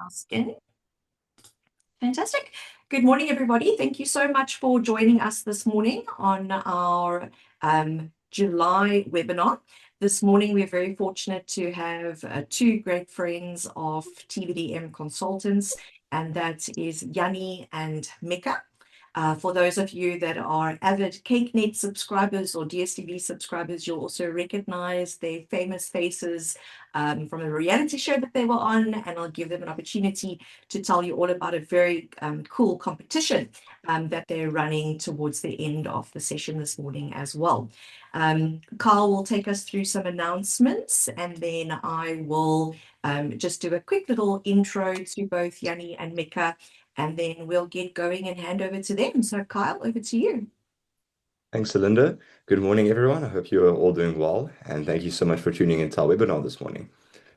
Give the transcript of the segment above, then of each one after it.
Our skin. Fantastic. Good morning, everybody. Thank you so much for joining us this morning on our July webinar. This morning, we're very fortunate to have two great friends of TVDM consultants, and that is Jannie and Mika. For those of you that are avid CakeNet subscribers or DSTV subscribers, you'll also recognize their famous faces from a reality show that they were on, and I'll give them an opportunity to tell you all about a very cool competition that they're running towards the end of the session this morning as well. Carl will take us through some announcements, and then I will just do a quick little intro to both Jannie and Mika, and then we'll get going and hand over to them. So Kyle, over to you. Thanks, Linda. Good morning, everyone. I hope you are all doing well, and thank you so much for tuning into our webinar this morning.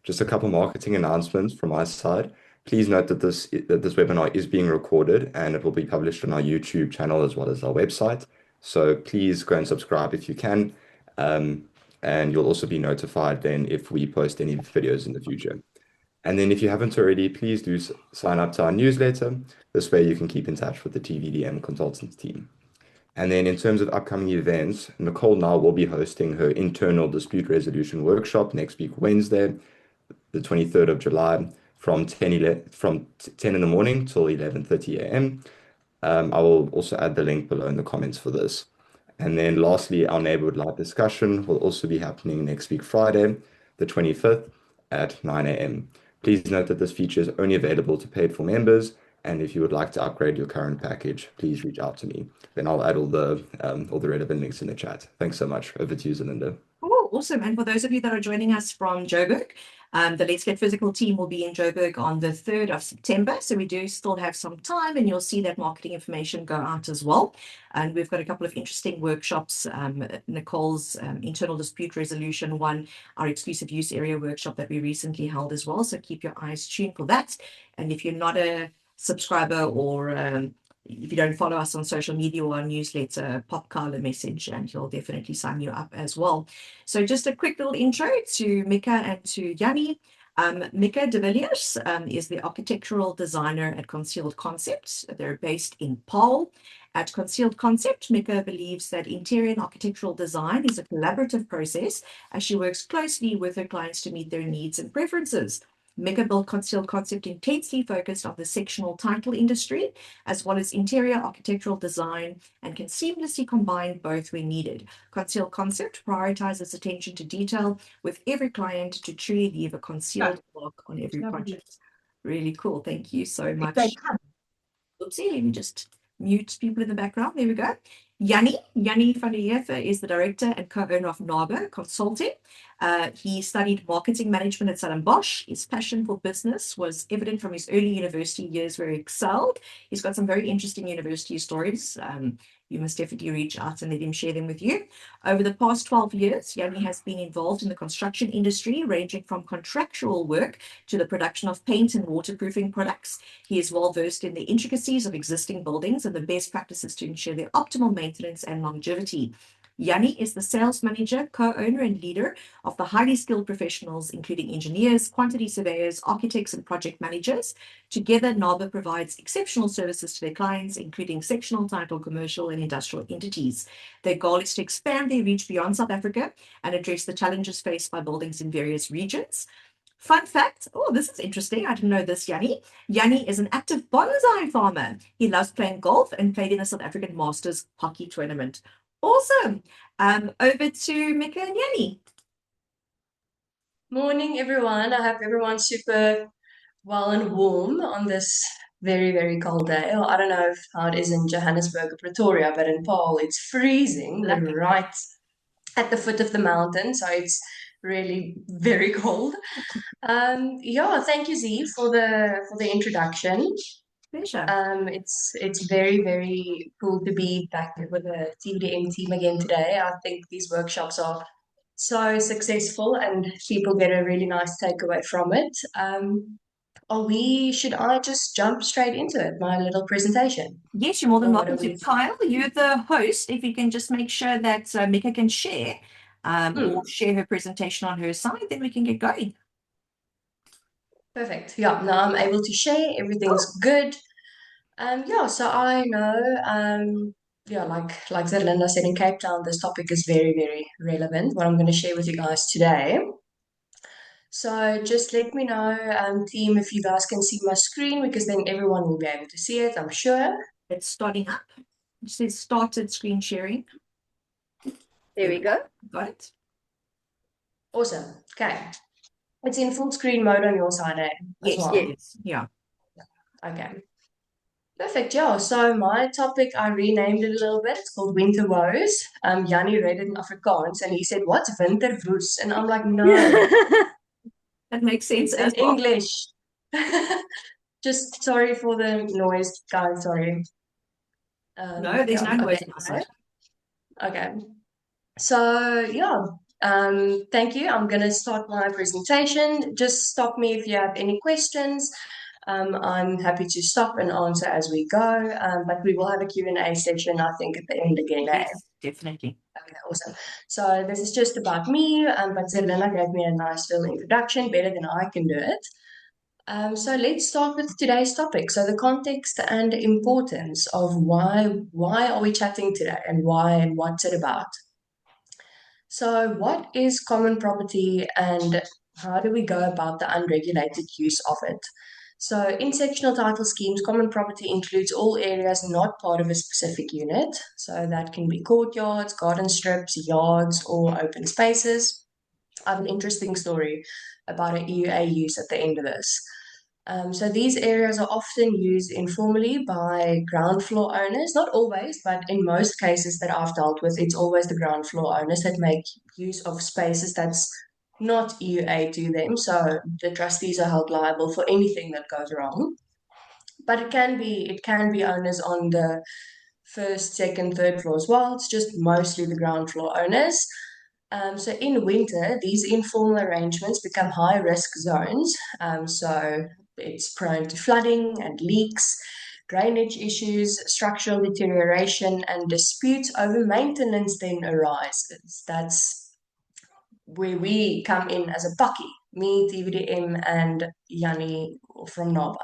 Just a couple marketing announcements from my side. Please note that this webinar is being recorded and it will be published on our YouTube channel as well as our website. So please go and subscribe if you can, and you'll also be notified then if we post any videos in the future. And then if you haven't already, please do sign up to our newsletter. This way you can keep in touch with the TVDM consultants team. And then in terms of upcoming events, Nicole now will be hosting her internal dispute resolution workshop next week, Wednesday, the 23rd of July, from 10 in the morning till 11:30 a.m. I will also add the link below in the comments for this. And then lastly, our neighborhood live discussion will also be happening next week, Friday, the 25th at 9 a.m. Please note that this feature is only available to paid for members, and if you would like to upgrade your current package, please reach out to me. Then I'll add all the relevant links in the chat. Thanks so much. Over to you, Zelinda. Oh, awesome. And for those of you that are joining us from Joburg, the Let's Get Physical team will be in Joburg on the 3rd of September. So we do still have some time, and you'll see that marketing information go out as well. And we've got a couple of interesting workshops. Nicole's internal dispute resolution one, our exclusive use area workshop that we recently held as well. So keep your eyes tuned for that. And if you're not a subscriber, or if you don't follow us on social media or our newsletter, pop Carl a message and he'll definitely sign you up as well. So just a quick little intro to Mika and to Jannie. Mika de Villiers is the architectural designer at Concealed Concepts. They're based in Paarl. At Concealed Concept, Mika believes that interior and architectural design is a collaborative process as she works closely with her clients to meet their needs and preferences. Mika built Concealed Concept intensely focused on the sectional title industry, as well as interior architectural design, and can seamlessly combine both when needed. Concealed Concept prioritizes attention to detail with every client to truly leave a concealed mark on every project. Really cool. Thank you so much. Oopsie, let me just mute people in the background. There we go. Jannie van der Heever is the director and co-owner of Naba Consulting. He studied marketing management at Stellenbosch. His passion for business was evident from his early university years where he excelled. He's got some very interesting university stories. You must definitely reach out and let him share them with you. Over the past 12 years, Jannie has been involved in the construction industry, ranging from contractual work to the production of paint and waterproofing products. He is well versed in the intricacies of existing buildings and the best practices to ensure their optimal maintenance and longevity. Jannie is the sales manager, co-owner, and leader of the highly skilled professionals, including engineers, quantity surveyors, architects, and project managers. Together, Naba provides exceptional services to their clients, including sectional, title, commercial, and industrial entities. Their goal is to expand their reach beyond South Africa and address the challenges faced by buildings in various regions. Fun fact, oh, this is interesting. I didn't know this, Jannie. Jannie is an active bonsai farmer. He loves playing golf and played in the South African Masters hockey tournament. Awesome. Over to Mika and Jannie. Morning, everyone. I hope everyone's super well and warm on this very, very cold day. Well, I don't know how it is in Johannesburg or Pretoria, but in Paarl, it's freezing right at the foot of the mountain. So it's really very cold. Yeah, thank you, Z, for the introduction. Pleasure. It's very, very cool to be back with the TVDM team again today. I think these workshops are so successful and people get a really nice takeaway from it. Should I just jump straight into it, my little presentation? Yes, you're more than welcome to. Kyle, you're the host. If you can just make sure that Mika can share or share her presentation on her side, then we can get going. Perfect. Yeah, now I'm able to share. Everything's good. Yeah, so I know, yeah, like Linda said, in Cape Town, this topic is very, very relevant, what I'm going to share with you guys today. So just let me know, team, if you guys can see my screen, because then everyone will be able to see it, I'm sure. It's starting up. It says started screen sharing. There we go. Got it. Awesome. Okay. It's in full screen mode on your side, as Yes, well. yes, yeah. Okay. Perfect. Yeah. So my topic, I renamed it a little bit. It's called Winter Woes. Jannie read it in Afrikaans and he said, "What's winter woes?" And I'm like, no, That makes sense it's in as well. English. Just sorry for the noise, guys. Sorry. No, there's no noise on our side. Okay. So yeah, thank you. I'm gonna start my presentation. Just stop me if you have any questions. I'm happy to stop and answer as we go, but we will have a Q&A session, I think, at the end again. Yes, definitely. Okay, awesome. So this is just about me, but Zelina gave me a nice little introduction, better than I can do it. So let's start with today's topic. So the context and importance of why are we chatting today and why and what's it about? So what is common property and how do we go about the unregulated use of it? So in sectional title schemes, common property includes all areas not part of a specific unit. So that can be courtyards, garden strips, yards, or open spaces. I have an interesting story about an EUA use at the end of this. So these areas are often used informally by ground floor owners, not always, but in most cases that I've dealt with, it's always the ground floor owners that make use of spaces that's not EUA to them. So the trustees are held liable for anything that goes wrong. But it can be owners on the first, second, third floor as well. It's just mostly the ground floor owners. So in winter, these informal arrangements become high risk zones. So it's prone to flooding and leaks, drainage issues, structural deterioration, and disputes over maintenance then arises. That's where we come in as a bucky, me, TVDM, and Jannie from Naba.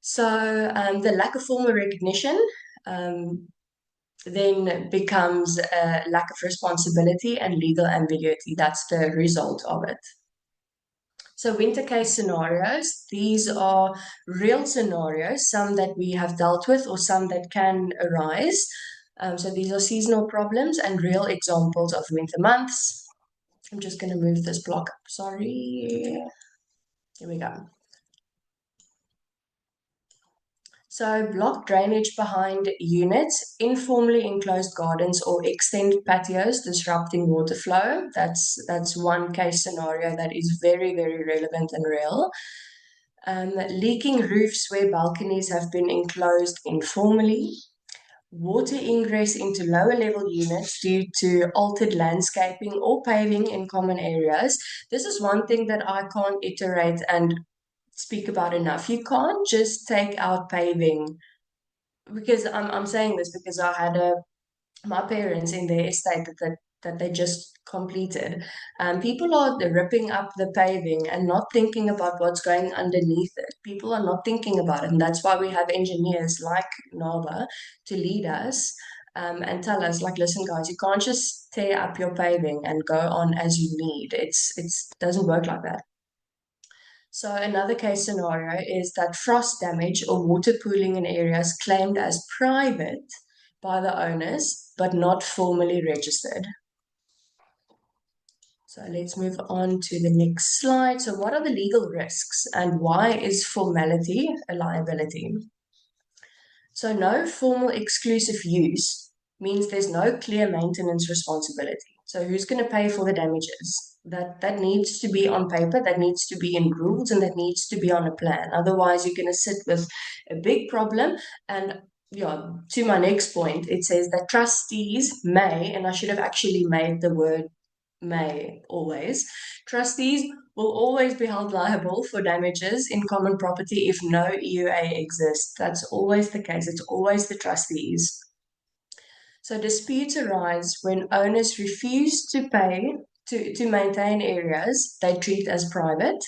So the lack of formal recognition then becomes a lack of responsibility and legal ambiguity. That's the result of it. So winter case scenarios, these are real scenarios, some that we have dealt with or some that can arise. So these are seasonal problems and real examples of winter months. I'm just going to move this block up. Sorry. Here we go. So block drainage behind units, informally enclosed gardens or extended patios disrupting water flow. That's one case scenario that is very, very relevant and real. Leaking roofs where balconies have been enclosed informally. Water ingress into lower level units due to altered landscaping or paving in common areas. This is one thing that I can't iterate and speak about enough. You can't just take out paving, because I'm saying this because I had my parents in their estate that they just completed. People are ripping up the paving and not thinking about what's going underneath it. People are not thinking about it, and that's why we have engineers like Naba to lead us and tell us, like, listen, guys, you can't just tear up your paving and go on as you need. It doesn't work like that. So another case scenario is that frost damage or water pooling in areas claimed as private by the owners, but not formally registered. So let's move on to the next slide. So what are the legal risks and why is formality a liability? So no formal exclusive use means there's no clear maintenance responsibility. So who's going to pay for the damages? That needs to be on paper, that needs to be in rules, and that needs to be on a plan. Otherwise, you're going to sit with a big problem. And yeah, to my next point, it says that trustees may, and I should have actually made the word may always, trustees will always be held liable for damages in common property if no EUA exists. That's always the case. It's always the trustees. So disputes arise when owners refuse to pay to maintain areas they treat as private,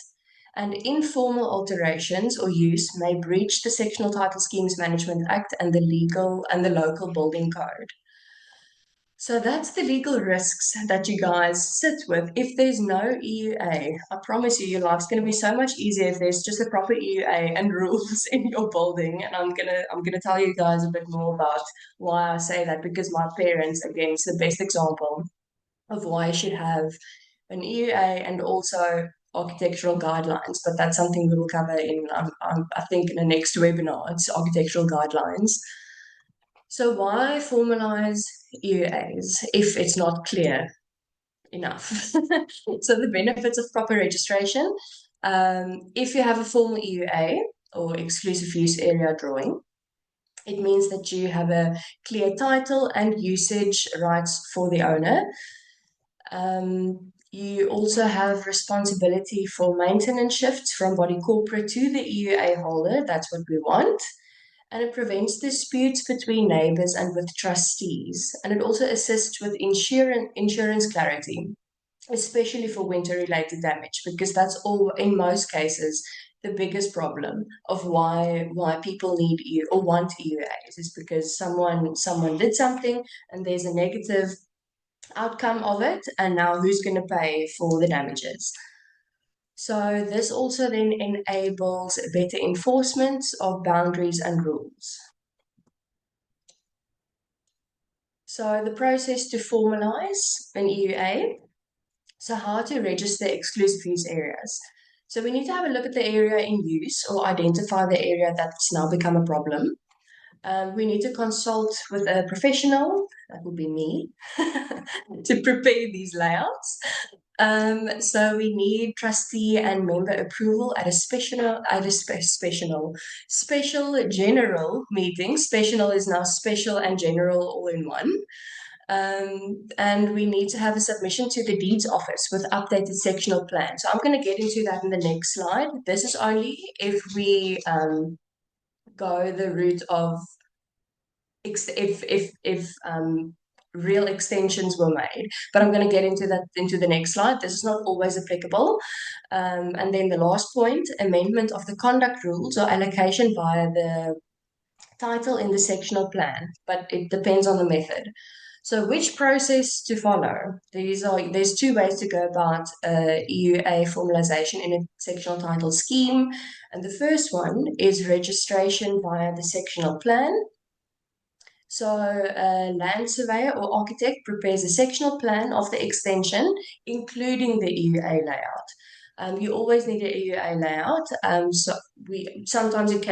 and informal alterations or use may breach the Sectional Title Schemes Management Act and the local building code. So that's the legal risks that you guys sit with. If there's no EUA, I promise you, your life's going to be so much easier if there's just a proper EUA and rules in your building. And I'm gonna tell you guys a bit more about why I say that, because my parents, again, is the best example of why you should have an EUA and also architectural guidelines. But that's something we will cover in, I think, in the next webinar. It's architectural guidelines. So why formalize EUAs if it's not clear enough? So the benefits of proper registration. If you have a formal EUA or exclusive use area drawing, it means that you have a clear title and usage rights for the owner. You also have responsibility for maintenance shifts from body corporate to the EUA holder. That's what we want. And it prevents disputes between neighbors and with trustees. And it also assists with insurance clarity, especially for winter-related damage, because that's all, in most cases, the biggest problem of why people need EU or want EUAs is because someone did something and there's a negative outcome of it, and now who's going to pay for the damages? So this also then enables better enforcement of boundaries and rules. So the process to formalize an EUA. So how to register exclusive use areas. So we need to have a look at the area in use or identify the area that's now become a problem. We need to consult with a professional, that would be me, to prepare these layouts. So we need trustee and member approval at a special general meeting. Special is now special and general all in one. And we need to have a submission to the deeds office with updated sectional plan. So I'm going to get into that in the next slide. This is only if we go the route of if real extensions were made, but I'm going to get into that into the next slide. This is not always applicable. And then the last point, amendment of the conduct rules or allocation via the title in the sectional plan, but it depends on the method. So which process to follow? There's two ways to go about EUA formalization in a sectional title scheme. And the first one is registration via the sectional plan. So a land surveyor or architect prepares a sectional plan of the extension, including the EUA layout. You always need an EUA layout. So sometimes it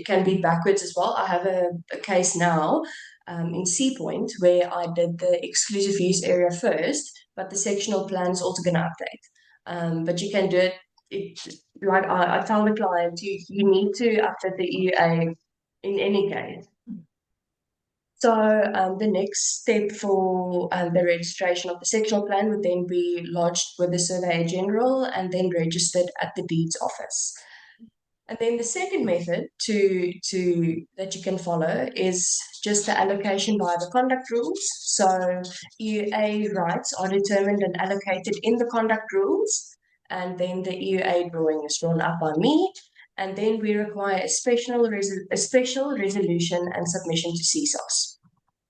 can be backwards as well. I have a case now in Sea Point where I did the exclusive use area first, but the sectional plan is also going to update. But you can do it. Like I tell the client, you need to update the EUA in any case. So the next step for the registration of the sectional plan would then be lodged with the Surveyor General and then registered at the deeds office. And then the second method that you can follow is just the allocation via the conduct rules. So EUA rights are determined and allocated in the conduct rules, and then the EUA drawing is drawn up by me. And then we require a special resolution and submission to CSOS.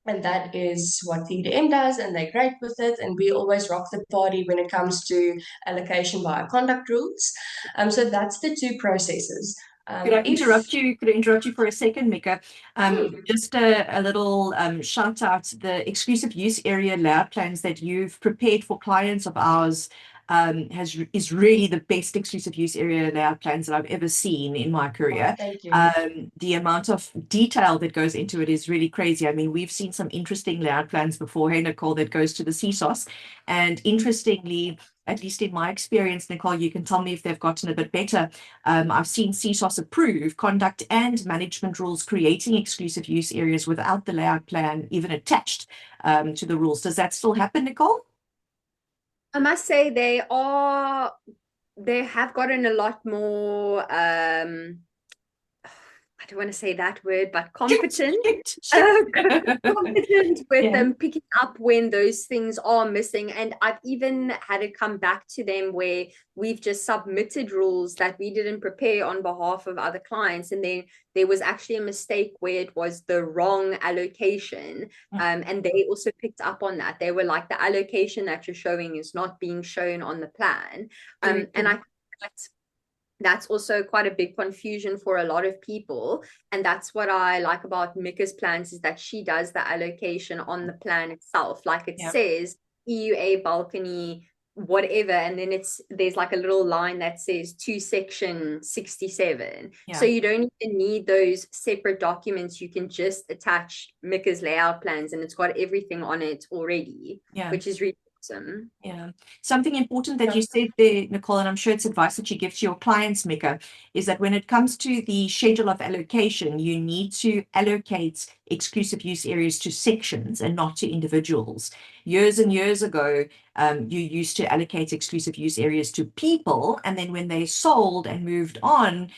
And that is what TDM does, and they're great with it. And we always rock the party when it comes to allocation via conduct rules. So that's the two processes. Could I interrupt you? Could I interrupt you for a second, Mika? Just a little shout out: the exclusive use area layout plans that you've prepared for clients of ours is really the best exclusive use area layout plans that I've ever seen in my career. Oh, thank you. The amount of detail that goes into it is really crazy. I mean, we've seen some interesting layout plans before, hey, Nicole, that goes to the CSOS. And interestingly, at least in my experience, Nicole, you can tell me if they've gotten a bit better. I've seen CSOS approve conduct and management rules creating exclusive use areas without the layout plan even attached to the rules. Does that still happen, Nicole? I must say they have gotten a lot more, I I don't want to say that word, but competent. Shoot. Competent with Yeah. picking up when those things are missing. And I've even had it come back to them where we've just submitted rules that we didn't prepare on behalf of other clients, and then there was actually a mistake where it was the wrong allocation. And they also picked up on that. They were like, the allocation that you're showing is not being shown on the plan. And I think that's also quite a big confusion for a lot of people. And that's what I like about Mika's plans, is that she does the allocation on the plan itself. Like it says EUA balcony, whatever. And then there's like a little line that says to section 67. So you don't even need those separate documents. You can just attach Mika's layout plans and it's got everything on it already, which is really awesome. Yeah. Something important that you said there, Nicole, and I'm sure it's advice that you give to your clients, Mika, is that when it comes to the schedule of allocation, you need to allocate exclusive use areas to sections and not to individuals. Years and years ago, you used to allocate exclusive use areas to people, and then when they sold and moved on,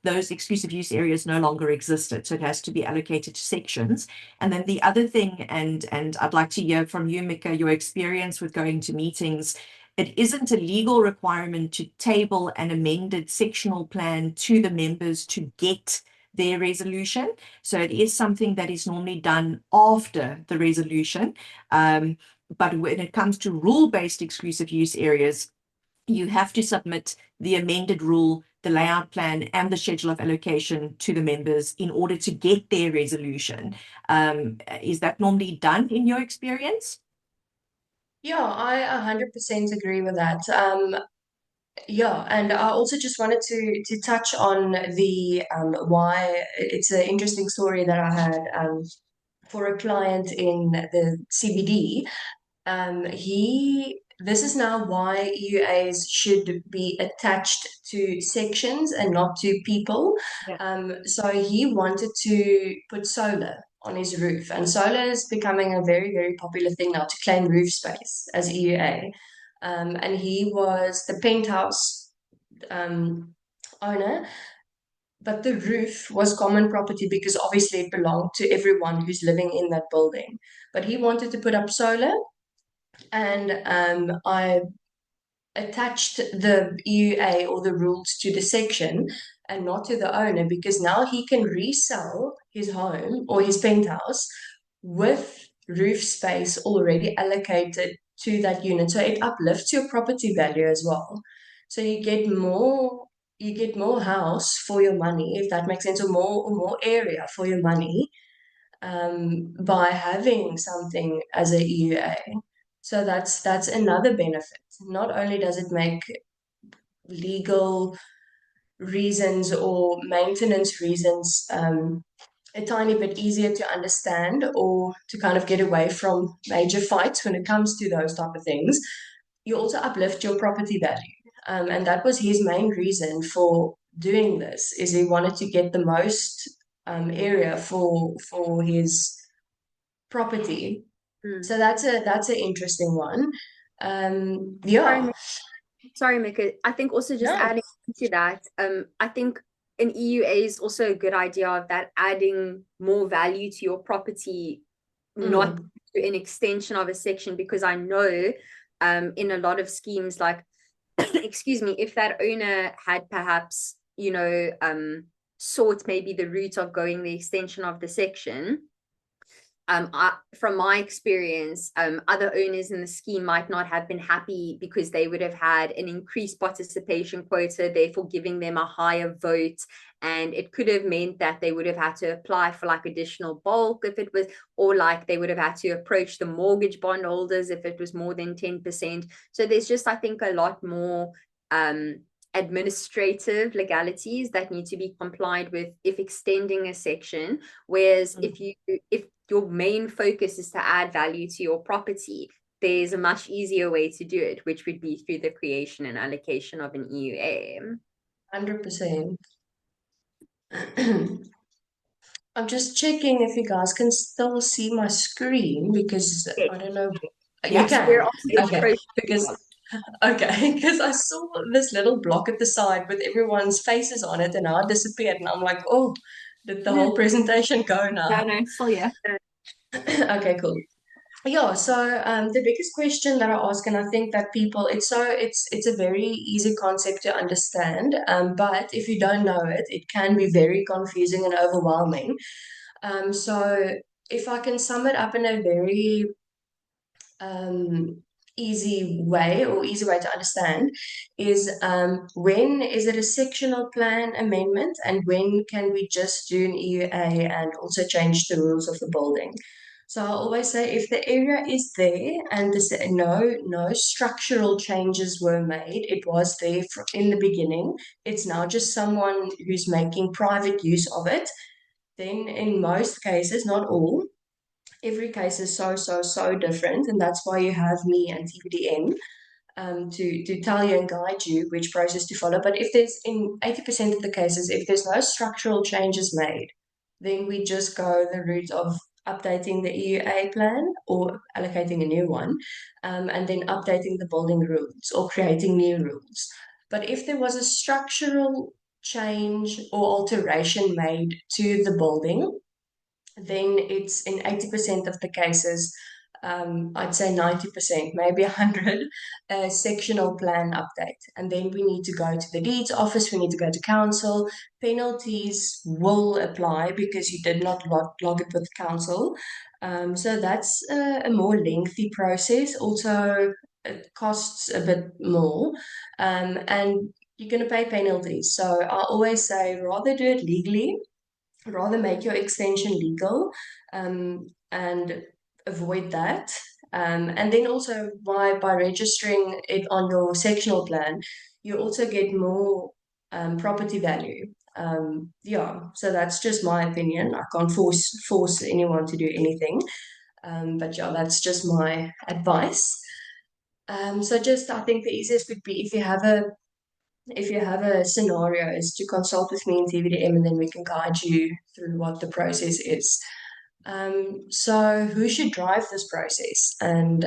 those exclusive use areas no longer existed. So it has to be allocated to sections. And then the other thing, and I'd like to hear from you, Mika, your experience with going to meetings. It isn't a legal requirement to table an amended sectional plan to the members to get their resolution. So it is something that is normally done after the resolution. But when it comes to rule-based exclusive use areas, you have to submit the amended rule, the layout plan, and the schedule of allocation to the members in order to get their resolution. Is that normally done in your experience? Yeah, I 100% agree with that. Yeah, and I also just wanted to touch on the why it's an interesting story that I had for a client in the CBD. This is now why EUAs should be attached to sections and not to people. So he wanted to put solar on his roof, and solar is becoming a very, very popular thing now to claim roof space as EUA. And he was the penthouse owner, but the roof was common property because obviously it belonged to everyone who's living in that building. But he wanted to put up solar, and I attached the EUA or the rules to the section and not to the owner, because now he can resell his home or his penthouse with roof space already allocated to that unit. So it uplifts your property value as well. So you get more house for your money, if that makes sense, or more area for your money by having something as a EUA. So that's another benefit. Not only does it make legal reasons or maintenance reasons a tiny bit easier to understand, or to kind of get away from major fights when it comes to those type of things, you also uplift your property value. And that was his main reason for doing this, is he wanted to get the most area for his property. So that's an interesting one. Yeah. Sorry, Mika. I think also just adding to that, I think an EUA is also a good idea of that, adding more value to your property, not an extension of a section, because I know in a lot of schemes, like, excuse me, if that owner had perhaps, sought maybe the route of going the extension of the section, from my experience, other owners in the scheme might not have been happy because they would have had an increased participation quota, therefore giving them a higher vote. And it could have meant that they would have had to apply for like additional bulk if it was, or like they would have had to approach the mortgage bondholders if it was more than 10%. So there's just, I think, a lot more administrative legalities that need to be complied with if extending a section. Whereas if your main focus is to add value to your property, there's a much easier way to do it, which would be through the creation and allocation of an EUA. 100%. I'm just checking if you guys can still see my screen, because I don't know. Yes, you can. We're also Okay, because Okay, because I saw this little block at the side with everyone's faces on it and now it disappeared. And I'm like, oh, did the whole presentation go now? No, still yeah. Okay, cool. Yeah, so the biggest question that I ask, and I think that people, it's a very easy concept to understand, but if you don't know it, it can be very confusing and overwhelming. So if I can sum it up in a very easy way or easy way to understand is when is it a sectional plan amendment and when can we just do an EUA and also change the rules of the building. So I always say if the area is there and no structural changes were made, it was there in the beginning, it's now just someone who's making private use of it, then in most cases, not all, every case is so different, and that's why you have me and TVDM to tell you and guide you which process to follow. But if there's in 80% of the cases, if there's no structural changes made, then we just go the route of updating the EUA plan or allocating a new one, and then updating the building rules or creating new rules. But if there was a structural change or alteration made to the building, then it's in 80% of the cases, I'd say 90%, maybe 100, a sectional plan update. And then we need to go to the deeds office, we need to go to council. Penalties will apply because you did not log it with council. So that's a more lengthy process. Also, it costs a bit more. And you're going to pay penalties. So I always say rather do it legally, rather make your extension legal, and avoid that. And then also by registering it on your sectional plan, you also get more property value. Yeah, so that's just my opinion. I can't force anyone to do anything. But yeah, that's just my advice. So just I think the easiest would be if you have a scenario is to consult with me in TVDM and then we can guide you through what the process is. So who should drive this process? And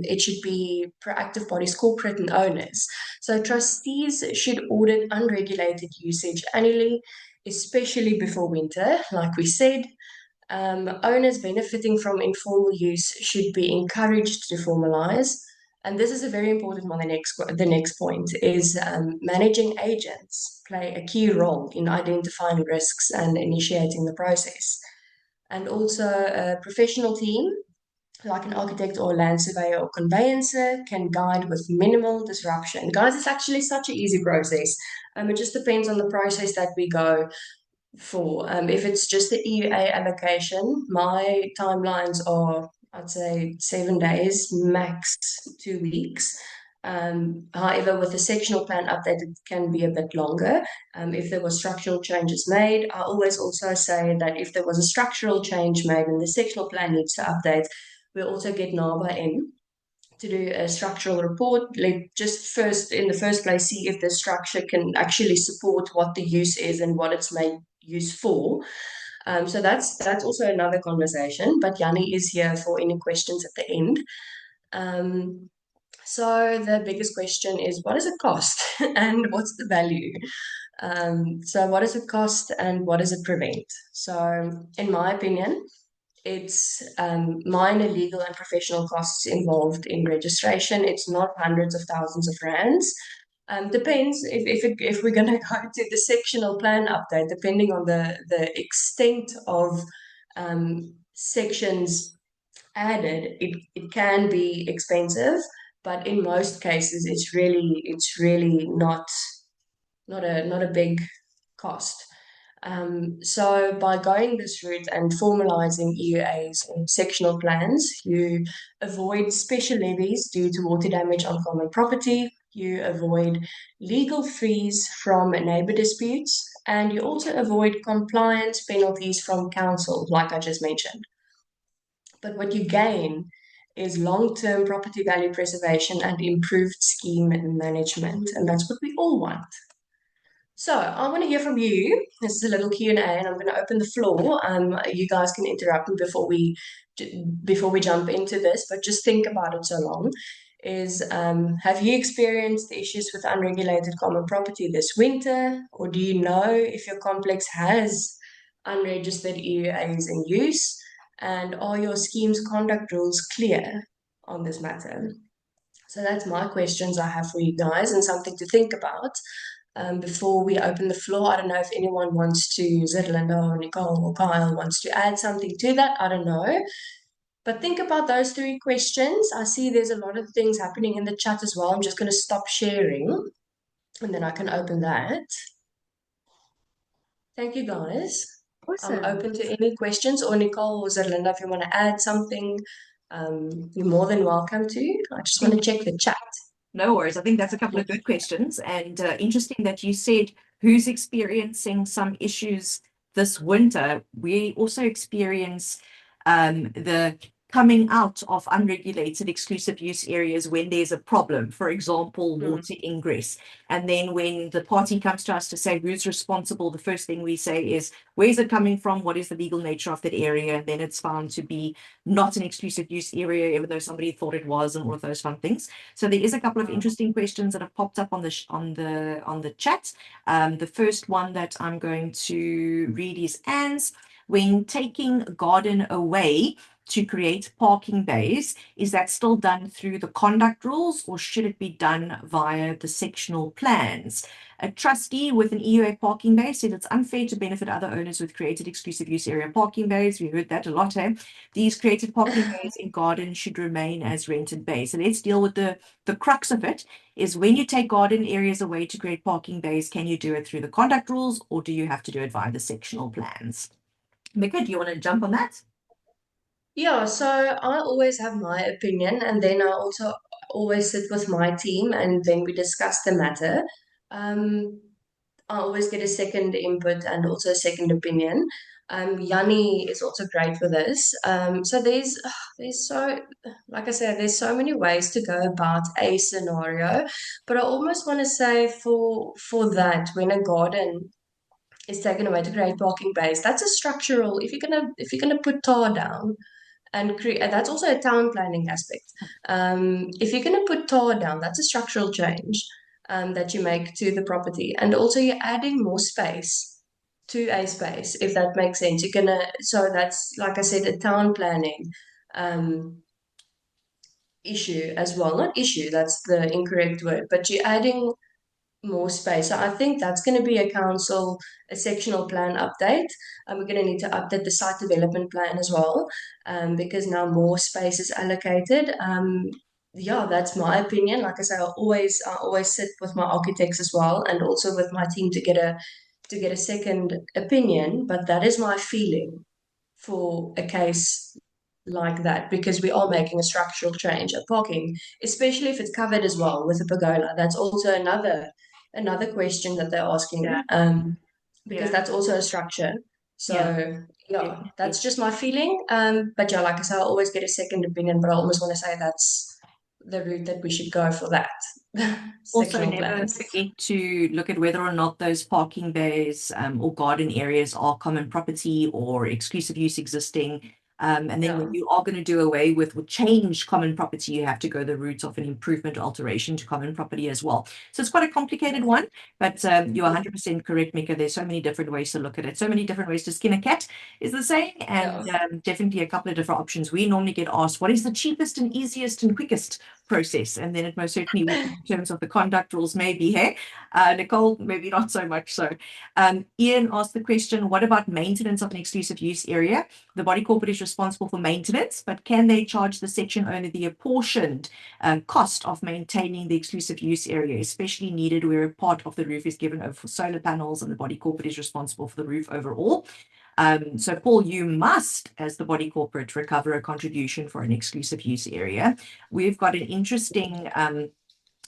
it should be proactive bodies, corporate and owners. So trustees should audit unregulated usage annually, especially before winter, like we said. Owners benefiting from informal use should be encouraged to formalise. And this is a very important one. The next point is managing agents play a key role in identifying risks and initiating the process. And also a professional team, like an architect or a land surveyor or conveyancer, can guide with minimal disruption. Guys, it's actually such an easy process. It just depends on the process that we go for. If it's just the EUA allocation, my timelines are, I'd say, 7 days, max 2 weeks. However, with the sectional plan update, it can be a bit longer. If there were structural changes made, I always also say that if there was a structural change made and the sectional plan needs to update, we'll also get Naba in to do a structural report. Just first, in the first place, see if the structure can actually support what the use is and what it's made use for. So that's also another conversation. But Jannie is here for any questions at the end. So the biggest question is, what does it cost and what's the value? So what does it cost and what does it prevent? So in my opinion, it's minor legal and professional costs involved in registration. It's not hundreds of thousands of rands. Depends if we're going to go to the sectional plan update, depending on the extent of sections added, it can be expensive, but in most cases, it's really not a big cost. So by going this route and formalizing EUAs and sectional plans, you avoid special levies due to water damage on common property, you avoid legal fees from neighbour disputes, and you also avoid compliance penalties from council, like I just mentioned. But what you gain is long-term property value preservation and improved scheme management, and that's what we all want. So I want to hear from you. This is a little Q&A, and I'm going to open the floor. You guys can interrupt me before we jump into this, but just think about it so long. is, have you experienced issues with unregulated common property this winter, or do you know if your complex has unregistered EUAs in use, and are your scheme's conduct rules clear on this matter? So that's my questions I have for you guys, and something to think about. Before we open the floor, I don't know if anyone wants to, Linda or Nicole or Kyle wants to add something to that. I don't know. But think about those 3 questions. I see there's a lot of things happening in the chat as well. I'm just going to stop sharing and then I can open that. Thank you, guys. I'm open to any questions, or Nicole or Linda, if you want to add something, you're more than welcome to. I just want to check the chat. No worries. I think that's a couple of good questions, and interesting that you said who's experiencing some issues this winter. We also experience the coming out of unregulated exclusive use areas when there's a problem, for example, water ingress. And then when the party comes to us to say who's responsible, the first thing we say is, where's it coming from? What is the legal nature of that area? And then it's found to be not an exclusive use area, even though somebody thought it was, and all of those fun things. So there is a couple of interesting questions that have popped up on the chat. The first one that I'm going to read is Anne's. When taking a garden away to create parking bays, is that still done through the conduct rules, or should it be done via the sectional plans? A trustee with an EUA parking bay said it's unfair to benefit other owners with created exclusive use area parking bays. We heard that a lot, eh? These created parking bays in gardens should remain as rented bays. So let's deal with the crux of it, is when you take garden areas away to create parking bays, can you do it through the conduct rules, or do you have to do it via the sectional plans? Mika, do you want to jump on that? Yeah, so I always have my opinion, and then I also always sit with my team and then we discuss the matter. I always get a second input and also a second opinion. Jannie is also great for this. So there's so, like I said, there's so many ways to go about a scenario, but I almost want to say for that, when a garden is taken away to create parking bays, that's a structural. If you're gonna put tar down and create, that's also a town planning aspect. If you're going to put tar down, that's a structural change that you make to the property, and also you're adding more space to a space, if that makes sense. So that's, like I said, a town planning issue as well. Not issue, that's the incorrect word, but you're adding more space. So I think that's going to be a sectional plan update. We're going to need to update the site development plan as well, because now more space is allocated. Yeah, that's my opinion. Like I say, I always sit with my architects as well, and also with my team to get a second opinion. But that is my feeling for a case like that, because we are making a structural change at parking, especially if it's covered as well with a pergola. That's also another question that they're asking, because that's also a structure. So yeah, that's just my feeling. But yeah, like I said, I always get a second opinion, but I almost want to say that's the route that we should go for that. Also, Sectional never plans. forget to look at whether or not those parking bays or garden areas are common property or exclusive use existing. And then when you are going to do away with or change common property, you have to go the route of an improvement or alteration to common property as well. So it's quite a complicated one, but you're 100% correct, Mika. There's so many different ways to look at it. So many different ways to skin a cat is the saying, and definitely a couple of different options. We normally get asked, what is the cheapest and easiest and quickest process? And then it most certainly will, in terms of the conduct rules, maybe, hey? Nicole, maybe not so much so. Ian asked the question, what about maintenance of an exclusive use area? The body corporate is responsible for maintenance, but can they charge the section owner the apportioned cost of maintaining the exclusive use area, especially needed where a part of the roof is given over for solar panels and the body corporate is responsible for the roof overall? So Paul, you must, as the body corporate, recover a contribution for an exclusive use area. We've got an interesting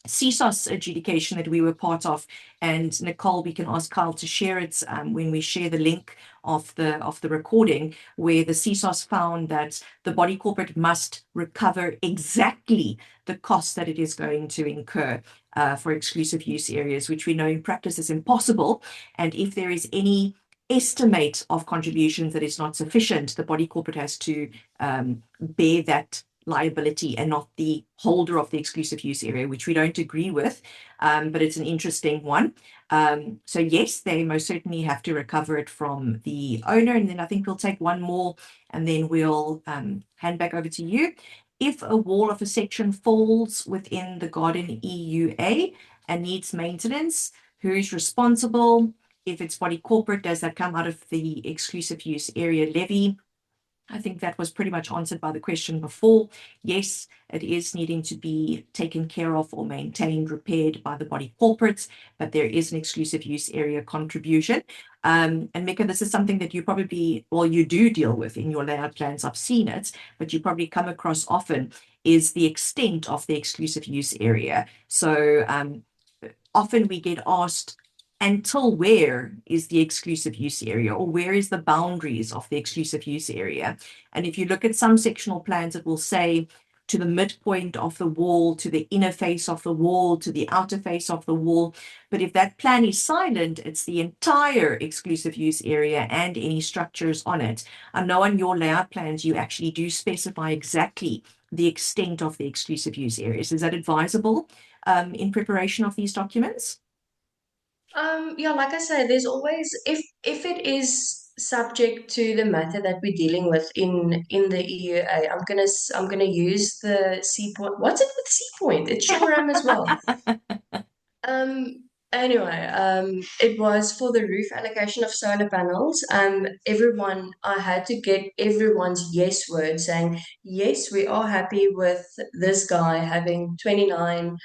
CSOS adjudication that we were part of, and Nicole, we can ask Kyle to share it when we share the link of the recording, where the CSOS found that the body corporate must recover exactly the cost that it is going to incur for exclusive use areas, which we know in practice is impossible. And if there is any estimate of contributions that is not sufficient, the body corporate has to bear that liability and not the holder of the exclusive use area, which we don't agree with, but it's an interesting one. So yes, they most certainly have to recover it from the owner. And then I think we'll take one more and then we'll hand back over to you. If a wall of a section falls within the garden EUA and needs maintenance, who is responsible? If it's body corporate, does that come out of the exclusive use area levy? I think that was pretty much answered by the question before. Yes, it is needing to be taken care of or maintained, repaired by the body corporates, but there is an exclusive use area contribution. And Mika, this is something that you probably, well, you do deal with in your layout plans. I've seen it, but you probably come across often is the extent of the exclusive use area. So often we get asked, until where is the exclusive use area, or where is the boundaries of the exclusive use area? And if you look at some sectional plans, it will say to the midpoint of the wall, to the inner face of the wall, to the outer face of the wall. But if that plan is silent, it's the entire exclusive use area and any structures on it. I know on your layout plans, you actually do specify exactly the extent of the exclusive use areas. Is that advisable in preparation of these documents? Yeah, like I say, there's always, if it is subject to the matter that we're dealing with in the EUA, I'm gonna use the C point. What's it with C point? It's Shoreham as well. Anyway, it was for the roof allocation of solar panels. I had to get everyone's yes word saying, yes, we are happy with this guy having 29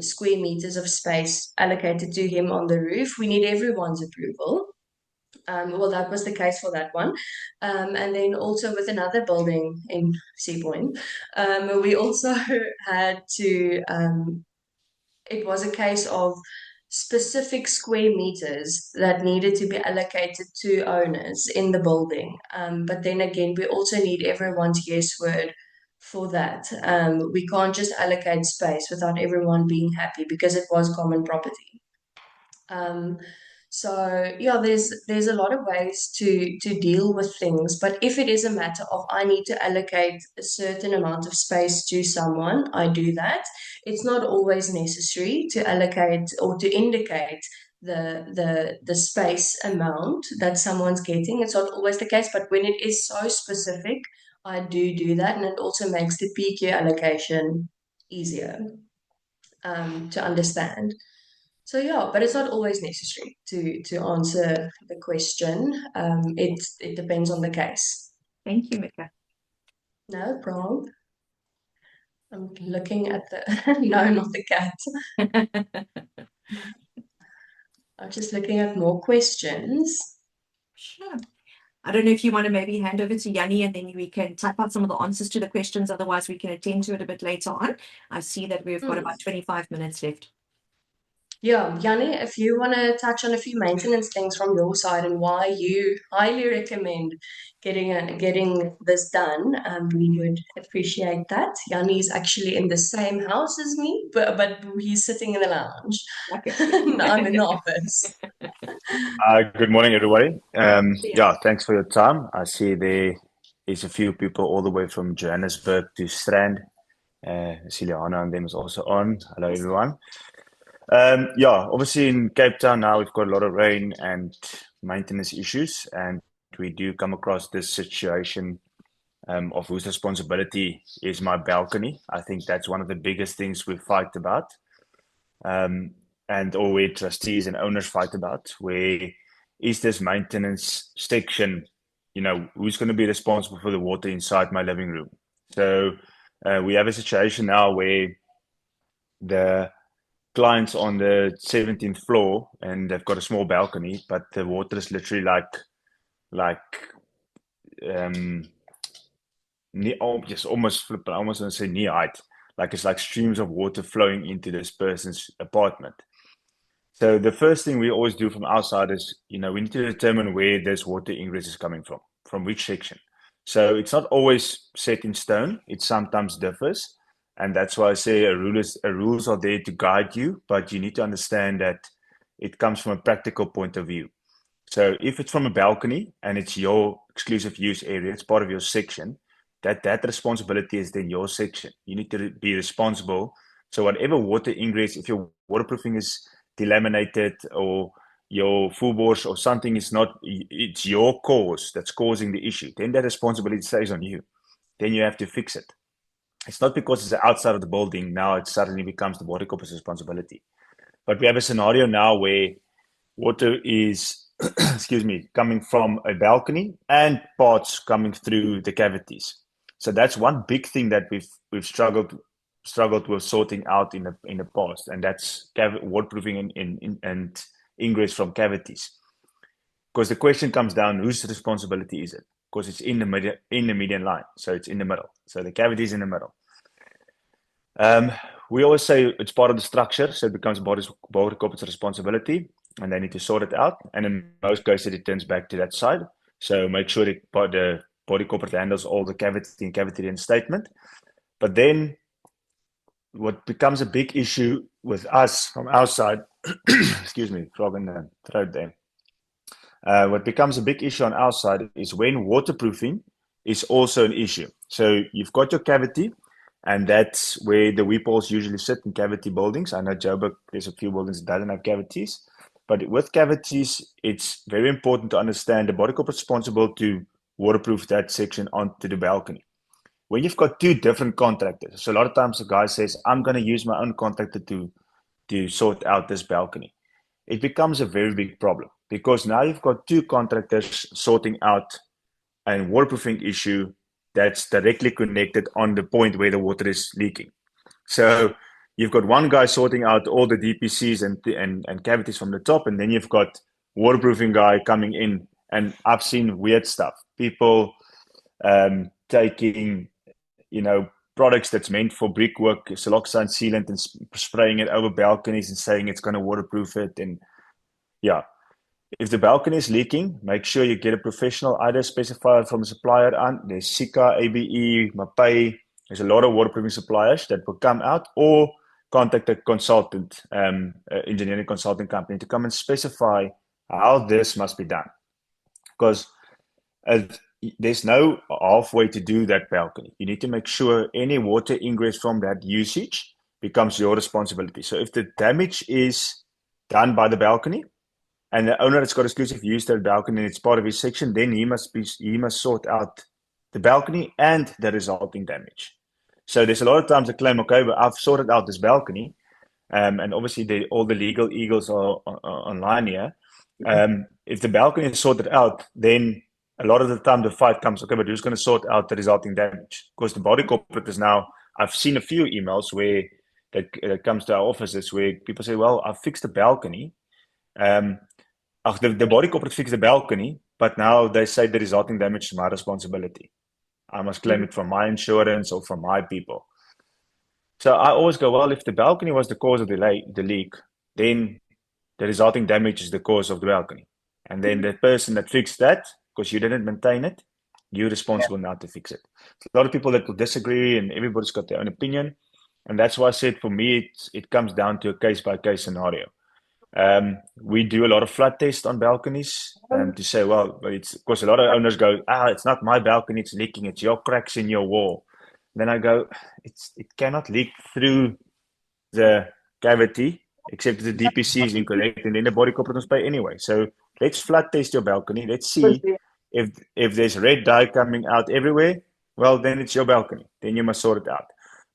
square meters of space allocated to him on the roof. We need everyone's approval. Well, that was the case for that one. And then also with another building in Sea Point, we also had to, it was a case of specific square meters that needed to be allocated to owners in the building. But then again, we also need everyone's yes word for that. We can't just allocate space without everyone being happy because it was common property. So yeah, there's a lot of ways to deal with things, but if it is a matter of I need to allocate a certain amount of space to someone, I do that. It's not always necessary to allocate or to indicate the space amount that someone's getting. It's not always the case, but when it is so specific, I do that, and it also makes the PQ allocation easier to understand. So yeah, but it's not always necessary to answer the question. It depends on the case. Thank you, Mika. No problem. I'm looking at the no, not the cat. I'm just looking at more questions. Sure. I don't know if you want to maybe hand over to Jannie and then we can type out some of the answers to the questions. Otherwise, we can attend to it a bit later on. I see that we've got about 25 minutes left. Yeah, Jannie, if you want to touch on a few maintenance things from your side and why you highly recommend getting this done, we would appreciate that. Jannie is actually in the same house as me, but he's sitting in the lounge. Okay. I'm in the office. Good morning, everybody. Yeah, thanks for your time. I see there is a few people all the way from Johannesburg to Strand. Ciliana and them is also on. Hello, everyone. Yeah, obviously in Cape Town now we've got a lot of rain and maintenance issues, and we do come across this situation of whose responsibility is my balcony. I think that's one of the biggest things we fight about, and or where trustees and owners fight about. Where is this maintenance section? You know, who's going to be responsible for the water inside my living room? So we have a situation now where the clients on the 17th floor and they've got a small balcony, but the water is literally just almost I almost want to say knee height. Like it's like streams of water flowing into this person's apartment. So the first thing we always do from our side is, you know, we need to determine where this water ingress is coming from which section. So it's not always set in stone. It sometimes differs. And that's why I say rules are there to guide you, but you need to understand that it comes from a practical point of view. So if it's from a balcony and it's your exclusive use area, it's part of your section, that responsibility is then your section. You need to be responsible. So whatever water ingress, if your waterproofing is delaminated or your full bores or something is not, it's your cause that's causing the issue, then that responsibility stays on you. Then you have to fix it. It's not because it's outside of the building, now it suddenly becomes the body corporate's responsibility. But we have a scenario now where water is, excuse me, coming from a balcony and parts coming through the cavities. So that's one big thing that we've struggled with sorting out in the past, and that's waterproofing and ingress from cavities. Because the question comes down, whose responsibility is it? Because it's in the median line, so it's in the middle. So the cavity is in the middle. We always say it's part of the structure, so it becomes body corporate's responsibility, and they need to sort it out. And in most cases, it turns back to that side. So make sure that the body corporate handles all the cavity and cavity reinstatement. But then, what becomes a big issue with us from our side, excuse me, frog in the throat there. What becomes a big issue on our side is when waterproofing is also an issue. So you've got your cavity, and that's where the weep holes usually sit in cavity buildings. I know Joburg, there's a few buildings that don't have cavities. But with cavities, it's very important to understand the body corporate responsible to waterproof that section onto the balcony. When you've got two different contractors, so a lot of times the guy says, I'm going to use my own contractor to sort out this balcony. It becomes a very big problem because now you've got two contractors sorting out a waterproofing issue that's directly connected on the point where the water is leaking. So you've got one guy sorting out all the DPCs and cavities from the top, and then you've got waterproofing guy coming in. And I've seen weird stuff. People taking, products that's meant for brickwork, siloxane sealant, and spraying it over balconies and saying it's going to waterproof it. And yeah, if the balcony is leaking, make sure you get a professional either specified from a supplier. There's Sika, ABE, Mapai. There's a lot of waterproofing suppliers that will come out, or contact a consultant, engineering consulting company to come and specify how this must be done. Because there's no halfway to do that balcony. You need to make sure any water ingress from that usage becomes your responsibility. So if the damage is done by the balcony and the owner has got exclusive use to the balcony and it's part of his section, then he must sort out the balcony and the resulting damage. So there's a lot of times they claim, okay, but I've sorted out this balcony, and obviously all the legal eagles are online here. If the balcony is sorted out, then a lot of the time the fight comes, okay, but who's going to sort out the resulting damage? Because the body corporate is now, I've seen a few emails where that comes to our offices where people say, well, I fixed the balcony. The body corporate fixed the balcony, but now they say the resulting damage is my responsibility. I must claim it from my insurance or from my people. So I always go, well, if the balcony was the cause of the leak, then the resulting damage is the cause of the balcony. And then the person that fixed that, because you didn't maintain it, you're responsible now to fix it. So a lot of people that will disagree, and everybody's got their own opinion. And that's why I said for me, it comes down to a case-by-case scenario. We do a lot of flood tests on balconies to say, well, it's because a lot of owners go, it's not my balcony, it's leaking, it's your cracks in your wall. Then I go, it cannot leak through the cavity except the DPC is incorrect, and then the body corporate must pay anyway. So let's flood test your balcony. Let's see if there's red dye coming out everywhere. Well, then it's your balcony. Then you must sort it out.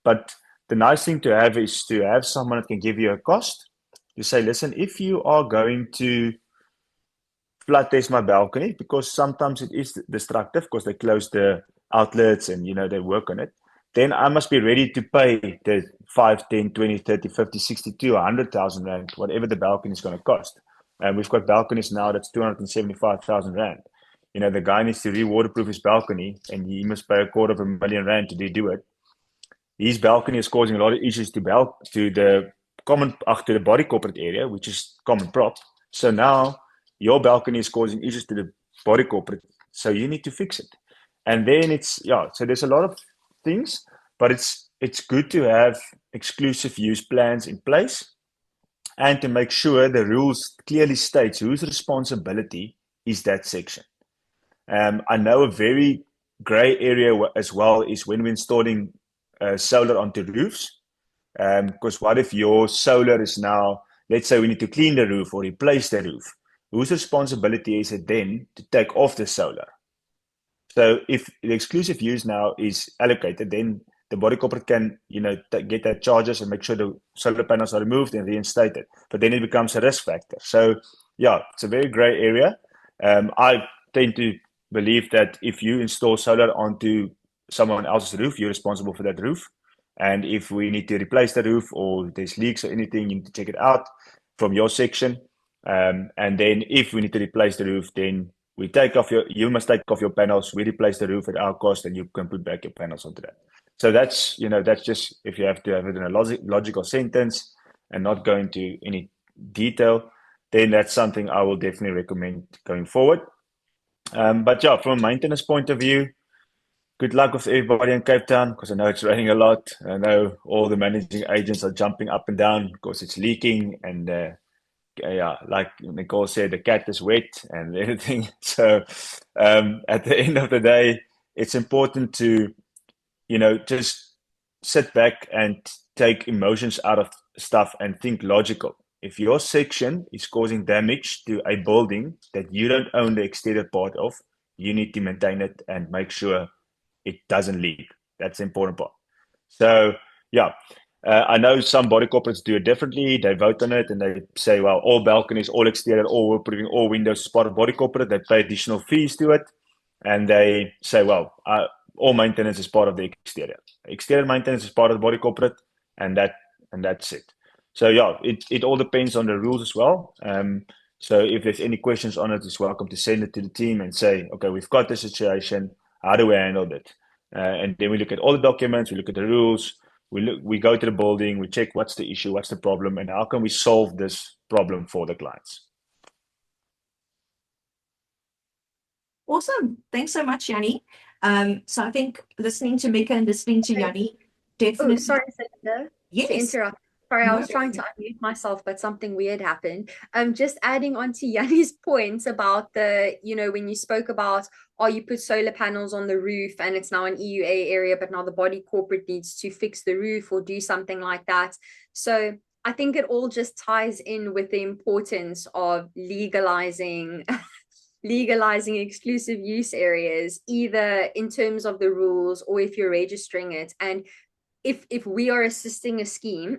But the nice thing to have is to have someone that can give you a cost. You say, listen, if you are going to flood test my balcony, because sometimes it is destructive because they close the outlets and, they work on it, then I must be ready to pay the 5, 10, 20, 30, 50, 62, 100,000 Rand, whatever the balcony is going to cost. And we've got balconies now that's 275,000 Rand. The guy needs to re-waterproof his balcony and he must pay 250,000 Rand to do it. His balcony is causing a lot of issues to the body corporate area, which is common prop. So now your balcony is causing issues to the body corporate. So you need to fix it. And then so there's a lot of things, but it's good to have exclusive use plans in place and to make sure the rules clearly states whose responsibility is that section. I know a very gray area as well is when we're installing solar onto roofs. Because what if your solar is now, let's say we need to clean the roof or replace the roof? Whose responsibility is it then to take off the solar? So if the exclusive use now is allocated, then the body corporate can, get that charges and make sure the solar panels are removed and reinstated. But then it becomes a risk factor. So yeah, it's a very gray area. I tend to believe that if you install solar onto someone else's roof, you're responsible for that roof. And if we need to replace the roof or there's leaks or anything, you need to check it out from your section. And then if we need to replace the roof, then you must take off your panels, we replace the roof at our cost, and you can put back your panels onto that. So that's just if you have to have it in a logical sentence and not go into any detail, then that's something I will definitely recommend going forward. But yeah, from a maintenance point of view, good luck with everybody in Cape Town, because I know it's raining a lot. I know all the managing agents are jumping up and down because it's leaking, and yeah, like Nicole said, the cat is wet and everything. So at the end of the day, it's important to, just sit back and take emotions out of stuff and think logical. If your section is causing damage to a building that you don't own the exterior part of, you need to maintain it and make sure it doesn't leak. That's the important part. So yeah, I know some body corporates do it differently. They vote on it and they say, well, all balconies, all exterior, all putting all windows as part of body corporate. They pay additional fees to it, and they say, well, all maintenance is part of the exterior. Exterior maintenance is part of the body corporate, and that's it. So yeah, it all depends on the rules as well. So if there's any questions on it, it's welcome to send it to the team and say, okay, we've got the situation. How do we handle it? And then we look at all the documents, we look at the rules, we go to the building, we check what's the issue, what's the problem, and how can we solve this problem for the clients. Awesome. Thanks so much, Jannie. So I think listening to Mika and listening to Jannie definitely. Oh, sorry, Linda, yes. to interrupt. Sorry, No. I was trying to unmute myself, but something weird happened. Just adding on to Jannie's points about the, when you spoke about, you put solar panels on the roof and it's now an EUA area, but now the body corporate needs to fix the roof or do something like that. So I think it all just ties in with the importance of legalizing exclusive use areas, either in terms of the rules or if you're registering it. And if we are assisting a scheme,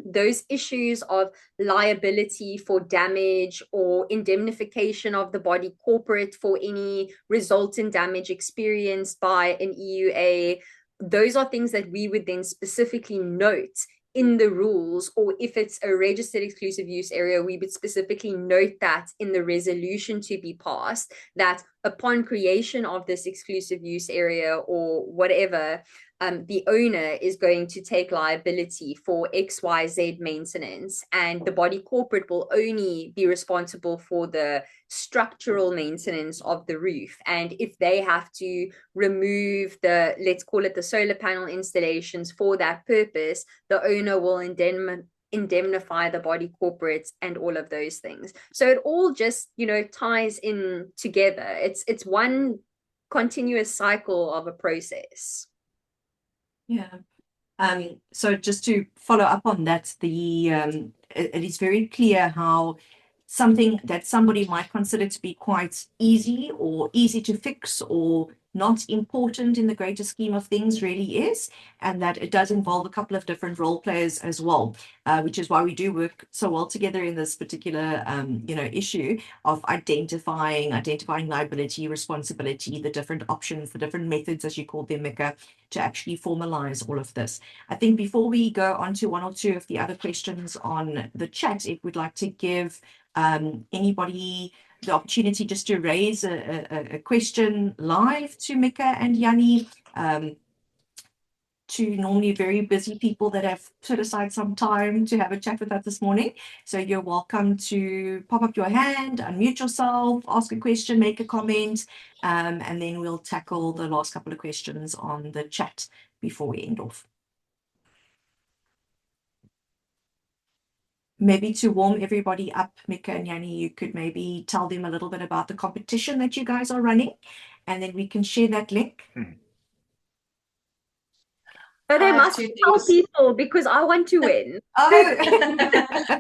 those issues of liability for damage or indemnification of the body corporate for any resultant damage experienced by an EUA, those are things that we would then specifically note in the rules, or if it's a registered exclusive use area, we would specifically note that in the resolution to be passed, that upon creation of this exclusive use area or whatever, the owner is going to take liability for XYZ maintenance, and the body corporate will only be responsible for the structural maintenance of the roof. And if they have to remove the, let's call it the solar panel installations for that purpose, the owner will indemnify the body corporates and all of those things. So it all just, ties in together. It's one continuous cycle of a process. Yeah. So just to follow up on that, it is very clear how something that somebody might consider to be quite easy or easy to fix or not important in the greater scheme of things really is, and that it does involve a couple of different role players as well, which is why we do work so well together in this particular issue of identifying liability, responsibility, the different options, the different methods, as you called them, Mika, to actually formalize all of this. I think before we go on to one or two of the other questions on the chat, if we'd like to give anybody the opportunity just to raise a question live to Mika and Jannie, to normally very busy people that have put aside some time to have a chat with us this morning. So you're welcome to pop up your hand, unmute yourself, ask a question, make a comment, and then we'll tackle the last couple of questions on the chat before we end off. maybe to warm everybody up, Mika and Jannie, you could maybe tell them a little bit about the competition that you guys are running, and then we can share that link. So they I have must two tell things. people because I want to win. Oh,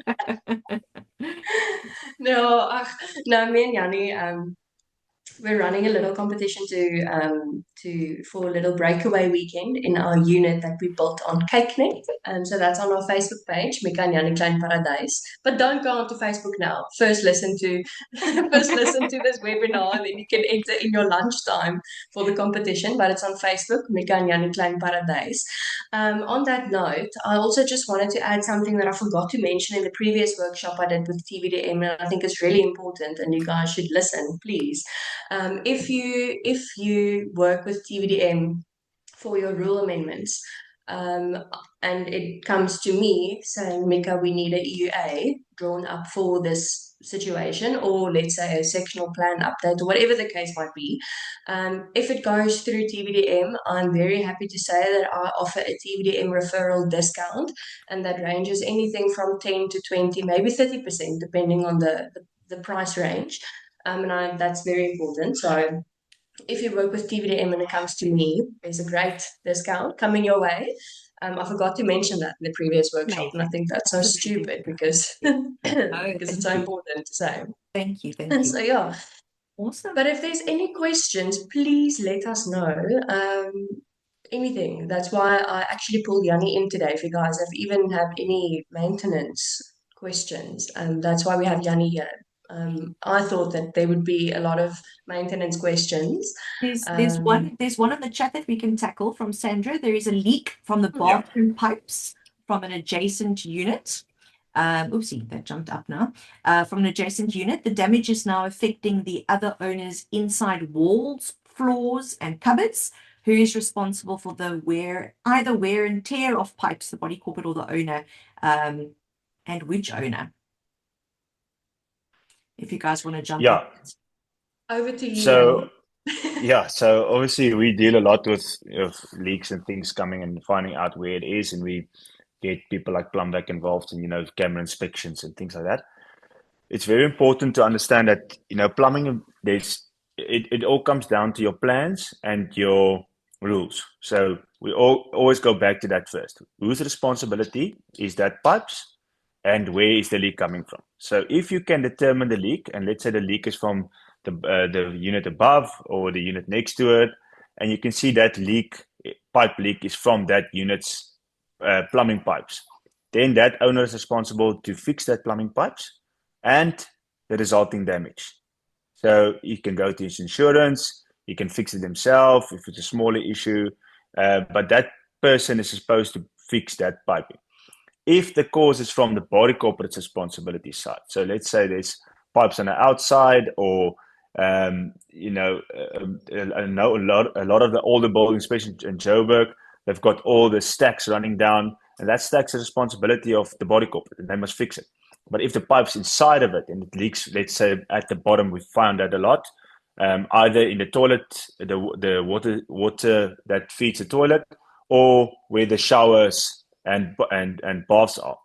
No, no, me and Jannie, we're running a little competition for a little breakaway weekend in our unit that we built on CakeNet. So that's on our Facebook page, Mika and Jannie Klein Paradise. But don't go onto Facebook now. First listen to this webinar, and then you can enter in your lunchtime for the competition. But it's on Facebook, Mika and Jannie Klein Paradise. On that note, I also just wanted to add something that I forgot to mention in the previous workshop I did with TVDM, and I think it's really important, and you guys should listen, please. If you work with TVDM for your rule amendments, and it comes to me saying, Mika, we need a EUA drawn up for this situation, or let's say a sectional plan update, or whatever the case might be. If it goes through TVDM, I'm very happy to say that I offer a TVDM referral discount, and that ranges anything from 10 to 20, maybe 30%, depending on the price range. And that's very important. So if you work with TVDM and it comes to me, there's a great discount coming your way. I forgot to mention that in the previous workshop, and I think that's so stupid because it's so important to say. Thank you. So yeah. Awesome. But if there's any questions, please let us know. Anything. That's why I actually pulled Jannie in today. If you guys even have any maintenance questions, that's why we have Jannie here. I thought that there would be a lot of maintenance questions. There's one in the chat that we can tackle from Sandra. There is a leak from the bathroom pipes from an adjacent unit. Oopsie, that jumped up now. From an adjacent unit, the damage is now affecting the other owner's inside walls, floors, and cupboards. Who is responsible for the either wear and tear of pipes, the body corporate or the owner, and which owner? If you guys want to jump in. Over to you. So, so obviously we deal a lot with leaks and things coming and finding out where it is, and we get people like Plumback involved in, camera inspections and things like that. It's very important to understand that, plumbing, it all comes down to your plans and your rules. So we always go back to that first. Whose responsibility is that pipes, and where is the leak coming from? So if you can determine the leak, and let's say the leak is from the unit above or the unit next to it, and you can see that pipe leak is from that unit's plumbing pipes, then that owner is responsible to fix that plumbing pipes and the resulting damage. So you can go to his insurance, he can fix it himself if it's a smaller issue, but that person is supposed to fix that piping. If the cause is from the body corporate's responsibility side, so let's say there's pipes on the outside, or a lot of the older buildings, especially in Joburg, they've got all the stacks running down, and that stack's the responsibility of the body corporate, and they must fix it. But if the pipe's inside of it and it leaks, let's say at the bottom, we found that a lot, either in the toilet, the water that feeds the toilet, or where the showers and baths are,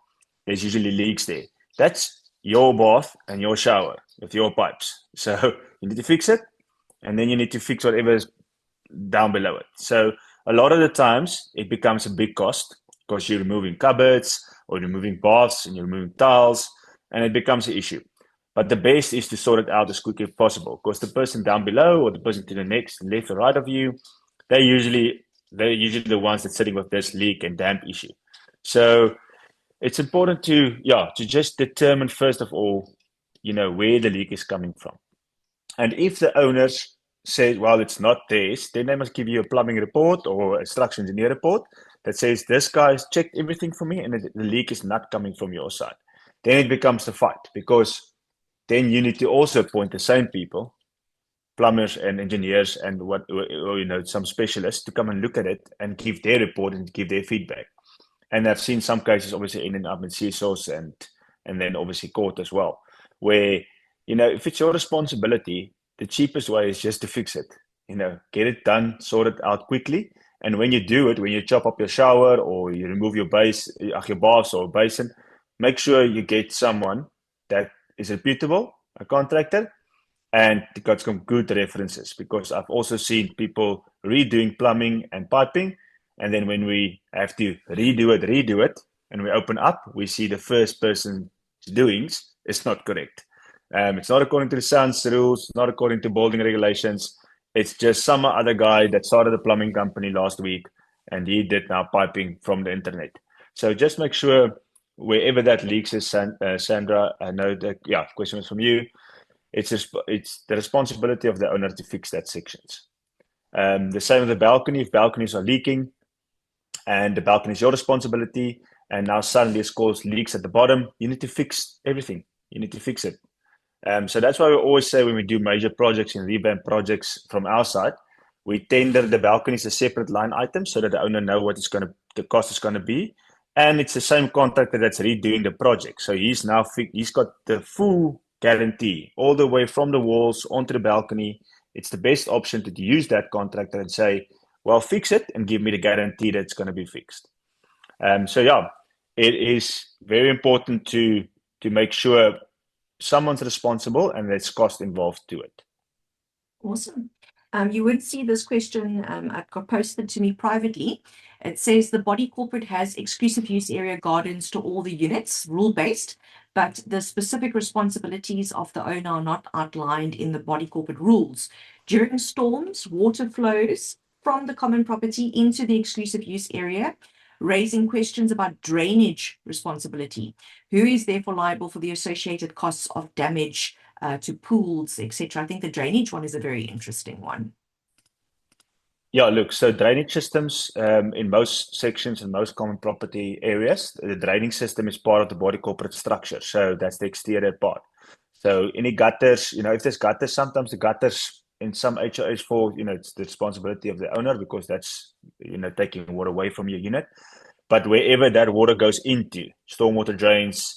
there's usually leaks there. That's your bath and your shower with your pipes. So you need to fix it, and then you need to fix whatever is down below it. So a lot of the times it becomes a big cost because you're removing cupboards or you're removing baths and you're removing tiles, and it becomes an issue. But the best is to sort it out as quickly as possible, because the person down below or the person to the next, left or right of you, they're usually the ones that's sitting with this leak and damp issue. So it's important to just determine first of all, where the leak is coming from. And if the owners say, well, it's not theirs, then they must give you a plumbing report or a structural engineer report that says this guy's checked everything for me and the leak is not coming from your side. Then it becomes a fight, because then you need to also appoint the same people, plumbers and engineers and some specialists, to come and look at it and give their report and give their feedback. And I've seen some cases obviously ending up in CSOs and then obviously court as well, where, if it's your responsibility, the cheapest way is just to fix it. Get it done, sort it out quickly. And when you do it, when you chop up your shower or you remove your baths or basin, make sure you get someone that is reputable, a contractor, and got some good references, because I've also seen people redoing plumbing and piping, and then when we have to redo it, and we open up, we see the first person's doings is not correct. It's not according to the SANS rules, not according to building regulations. It's just some other guy that started a plumbing company last week, and he did now piping from the internet. So just make sure wherever that leaks is, Sandra, I know that, yeah, question was from you. It's the responsibility of the owner to fix that sections. The same with the balcony. If balconies are leaking and the balcony is your responsibility, and now suddenly it's caused leaks at the bottom, you need to fix everything. You need to fix it. So that's why we always say when we do major projects and revamp projects from our side, we tender the balconies a separate line item so that the owner know what the cost is going to be. And it's the same contractor that's redoing the project. So he's got the full guarantee all the way from the walls onto the balcony. It's the best option to use that contractor and say, well, fix it and give me the guarantee that it's going to be fixed. So yeah, it is very important to make sure someone's responsible and there's cost involved to it. Awesome. You would see this question got posted to me privately. It says the body corporate has exclusive use area gardens to all the units, rule-based, but the specific responsibilities of the owner are not outlined in the body corporate rules. During storms, water flows from the common property into the exclusive use area, raising questions about drainage responsibility. Who is therefore liable for the associated costs of damage to pools, etc.? I think the drainage one is a very interesting one. Yeah, look, so drainage systems in most sections and most common property areas, the drainage system is part of the body corporate structure. So that's the exterior part. So any gutters, if there's gutters, sometimes the gutters in some HOAs fall, it's the responsibility of the owner, because that's, taking water away from your unit. But wherever that water goes into, stormwater drains,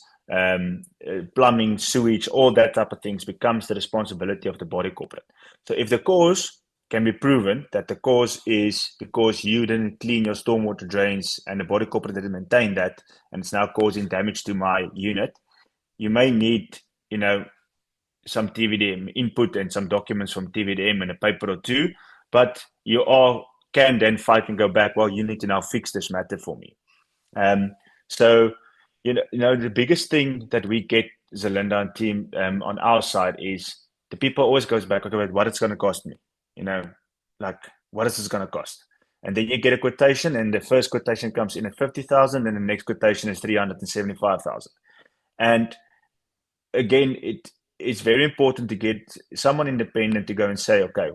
plumbing, sewage, all that type of things becomes the responsibility of the body corporate. So if the cause can be proven that the cause is because you didn't clean your stormwater drains and the body corporate didn't maintain that, and it's now causing damage to my unit, you may need, some TVDM input and some documents from TVDM and a paper or two, but you can then fight and go back, well, you need to now fix this matter for me. So, the biggest thing that we get, Zelinda and team, on our side is the people always goes back, okay, what it's going to cost me, what is this going to cost? And then you get a quotation, and the first quotation comes in at 50,000, and the next quotation is 375,000. And again, it's very important to get someone independent to go and say, okay,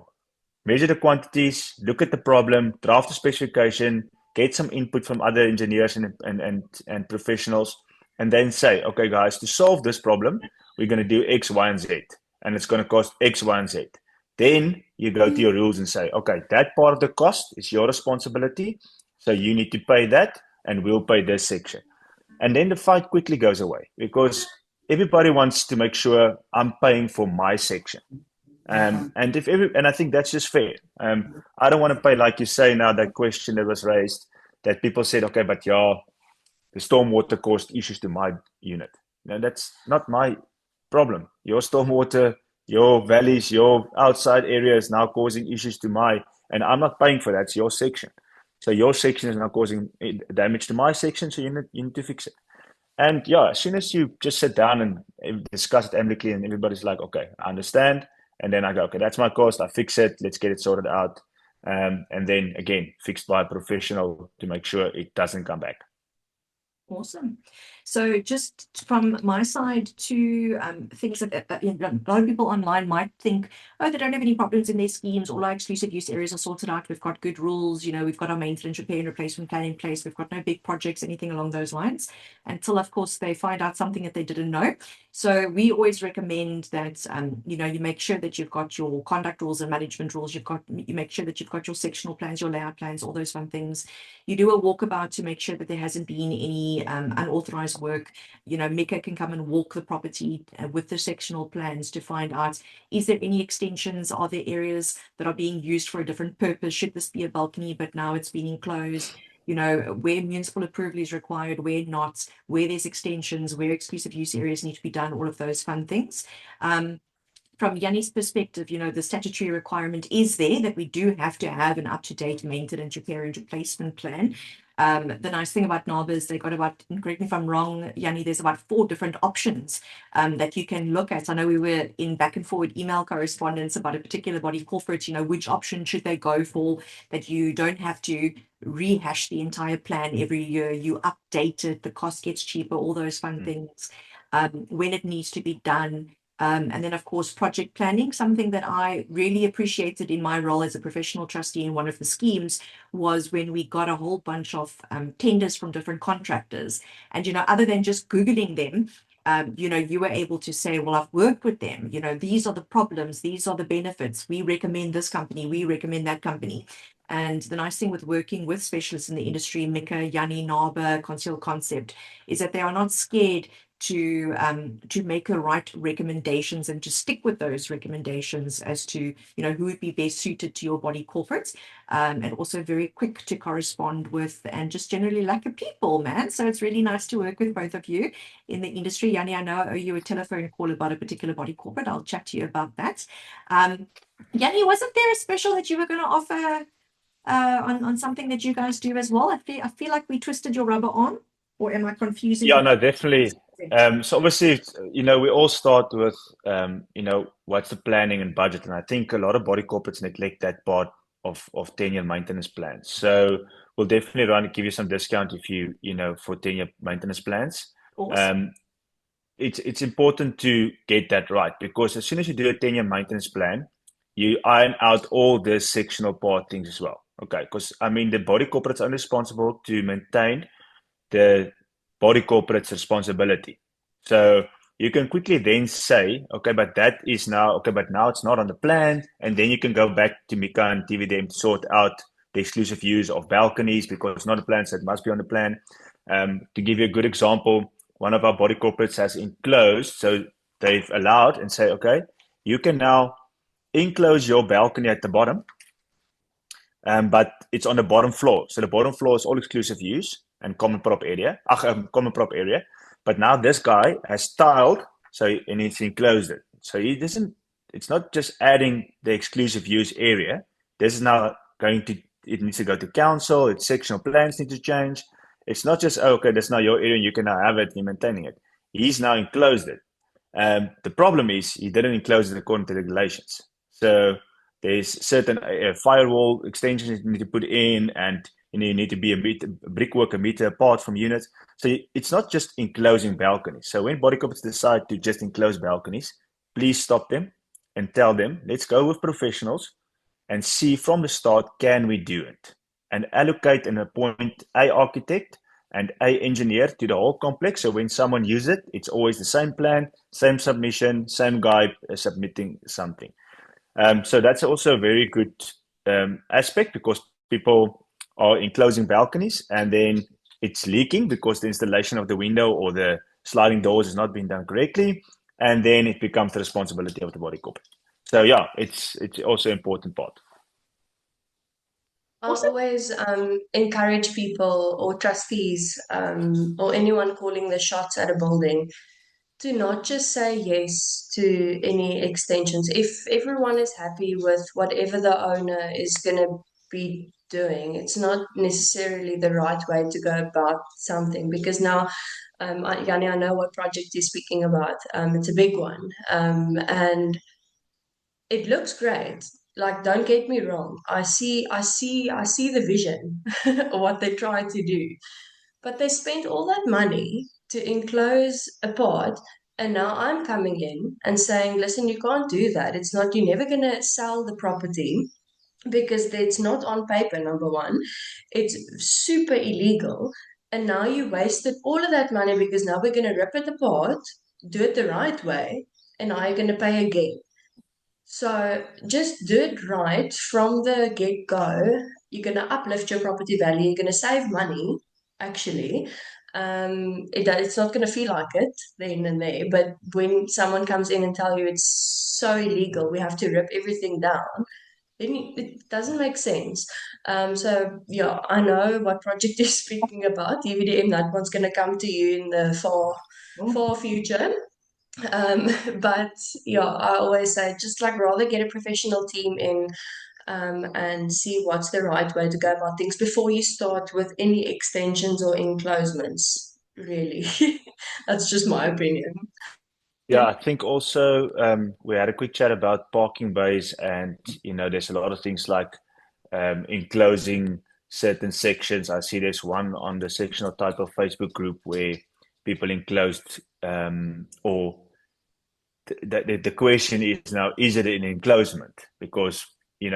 measure the quantities, look at the problem, draft a specification, get some input from other engineers and professionals, and then say, okay, guys, to solve this problem, we're going to do X, Y, and Z, and it's going to cost X, Y, and Z. Then you go to your rules and say, okay, that part of the cost is your responsibility, so you need to pay that, and we'll pay this section. And then the fight quickly goes away, because everybody wants to make sure I'm paying for my section. And I think that's just fair. I don't want to pay, like you say now, that question that was raised, that people said, okay, but yeah, the stormwater caused issues to my unit. No, that's not my problem. Your stormwater, your valleys, your outside area is now causing issues to and I'm not paying for that. It's your section. So your section is now causing damage to my section, so you need to fix it. And yeah, as soon as you just sit down and discuss it amicably, and everybody's like, okay, I understand. And then I go, okay, that's my cost. I fix it. Let's get it sorted out. And then again, fixed by a professional to make sure it doesn't come back. Awesome. So just from my side, two things that a lot of people online might think, oh, they don't have any problems in their schemes. All our exclusive use areas are sorted out. We've got good rules. We've got our maintenance, repair, and replacement plan in place. We've got no big projects, anything along those lines, until, of course, they find out something that they didn't know. So we always recommend that, you make sure that you've got your conduct rules and management rules. You make sure that you've got your sectional plans, your layout plans, all those fun things. You do a walkabout to make sure that there hasn't been any unauthorized work. Mika can come and walk the property with the sectional plans to find out, is there any extensions? Are there areas that are being used for a different purpose? Should this be a balcony, but now it's been enclosed? you know, where municipal approval is required, where not, where there's extensions, where exclusive use areas need to be done, all of those fun things. From Jannie's perspective, you know, the statutory requirement is there that we do have to have an up-to-date maintenance, repair and replacement plan. The nice thing about Naba is they got about, correct me if I'm wrong, Jannie, there's about 4 different options that you can look at. I know we were in back and forward email correspondence about a particular body corporate, you know, which option should they go for, that you don't have to rehash the entire plan every year, you update it, the cost gets cheaper, all those fun things, when it needs to be done. And then, of course, project planning, something that I really appreciated in my role as a professional trustee in one of the schemes was when we got a whole bunch of tenders from different contractors. And, you know, other than just Googling them, you know, you were able to say, well, I've worked with them. You know, these are the problems. These are the benefits. We recommend this company. We recommend that company. And the nice thing with working with specialists in the industry, Mika, Jannie, Naba, Conceal Concept, is that they are not scared to make the right recommendations and to stick with those recommendations as to, you know, who would be best suited to your body corporates, and also very quick to correspond with, and just generally like a people, man. So it's really nice to work with both of you in the industry. Jannie, I know I owe you a telephone call about a particular body corporate. I'll chat to you about that. Jannie, wasn't there a special that you were going to offer on something that you guys do as well? I feel like we twisted your rubber on, or am I confusing? Yeah, no, definitely. So obviously, you know, we all start with, you know, what's the planning and budget, and I think a lot of body corporates neglect that part of 10-year maintenance plans. So we'll definitely give you some discount if you know, for 10-year maintenance plans. Awesome. It's important to get that right, because as soon as you do a 10-year maintenance plan, you iron out all the sectional part things as well. Okay, because I mean, the body corporate's only responsible to maintain the body corporate's responsibility. So you can quickly then say, okay, but that is now, okay, but now it's not on the plan. And then you can go back to Mika and TVDM to sort out the exclusive use of balconies, because it's not a plan, so it must be on the plan. To give you a good example, one of our body corporates has enclosed, so they've allowed and say, okay, you can now enclose your balcony at the bottom, but it's on the bottom floor. So the bottom floor is all exclusive use and common prop area. But now this guy has tiled, and he's enclosed it. So he doesn't. It's not just adding the exclusive use area. This is now it needs to go to council. Its sectional plans need to change. It's not just, oh, okay, that's now your area, you can now have it, you're maintaining it. He's now enclosed it. The problem is he didn't enclose it according to the regulations. So there's certain firewall extensions you need to put in, and you need to be a brickwork a meter apart from units. So it's not just enclosing balconies. So when body corporates decide to just enclose balconies, please stop them and tell them, let's go with professionals and see from the start, can we do it? And allocate and appoint a architect and a engineer to the whole complex. So when someone uses it, it's always the same plan, same submission, same guy submitting something. So that's also a very good aspect, because people are enclosing balconies and then it's leaking because the installation of the window or the sliding doors is not being done correctly, and then it becomes the responsibility of the body corporate. So yeah, it's also an important part. I always encourage people or trustees or anyone calling the shots at a building to not just say yes to any extensions. If everyone is happy with whatever the owner is going to be doing, it's not necessarily the right way to go about something, because now, Jannie, I know what project you're speaking about. It's a big one, and it looks great. Like, don't get me wrong. I see the vision of what they try to do, but they spent all that money to enclose a part, and now I'm coming in and saying, listen, you can't do that. It's not, you're never going to sell the property because it's not on paper, number one. It's super illegal. And now you wasted all of that money because now we're going to rip it apart, do it the right way, and now you're going to pay again. So just do it right from the get-go. You're going to uplift your property value. You're going to save money, actually. It's not going to feel like it then and there, but when someone comes in and tell you it's so illegal, we have to rip everything down, then it doesn't make sense. So yeah, I know what project you're speaking about, DVDM. That one's going to come to you in the far future. But yeah, I always say just like rather get a professional team in and see what's the right way to go about things before you start with any extensions or enclosements. Really, that's just my opinion. Yeah, I think also we had a quick chat about parking bays, and there's a lot of things like enclosing certain sections. I see there's one on the sectional title Facebook group where people enclosed, or the question is now, is it an enclosement? Because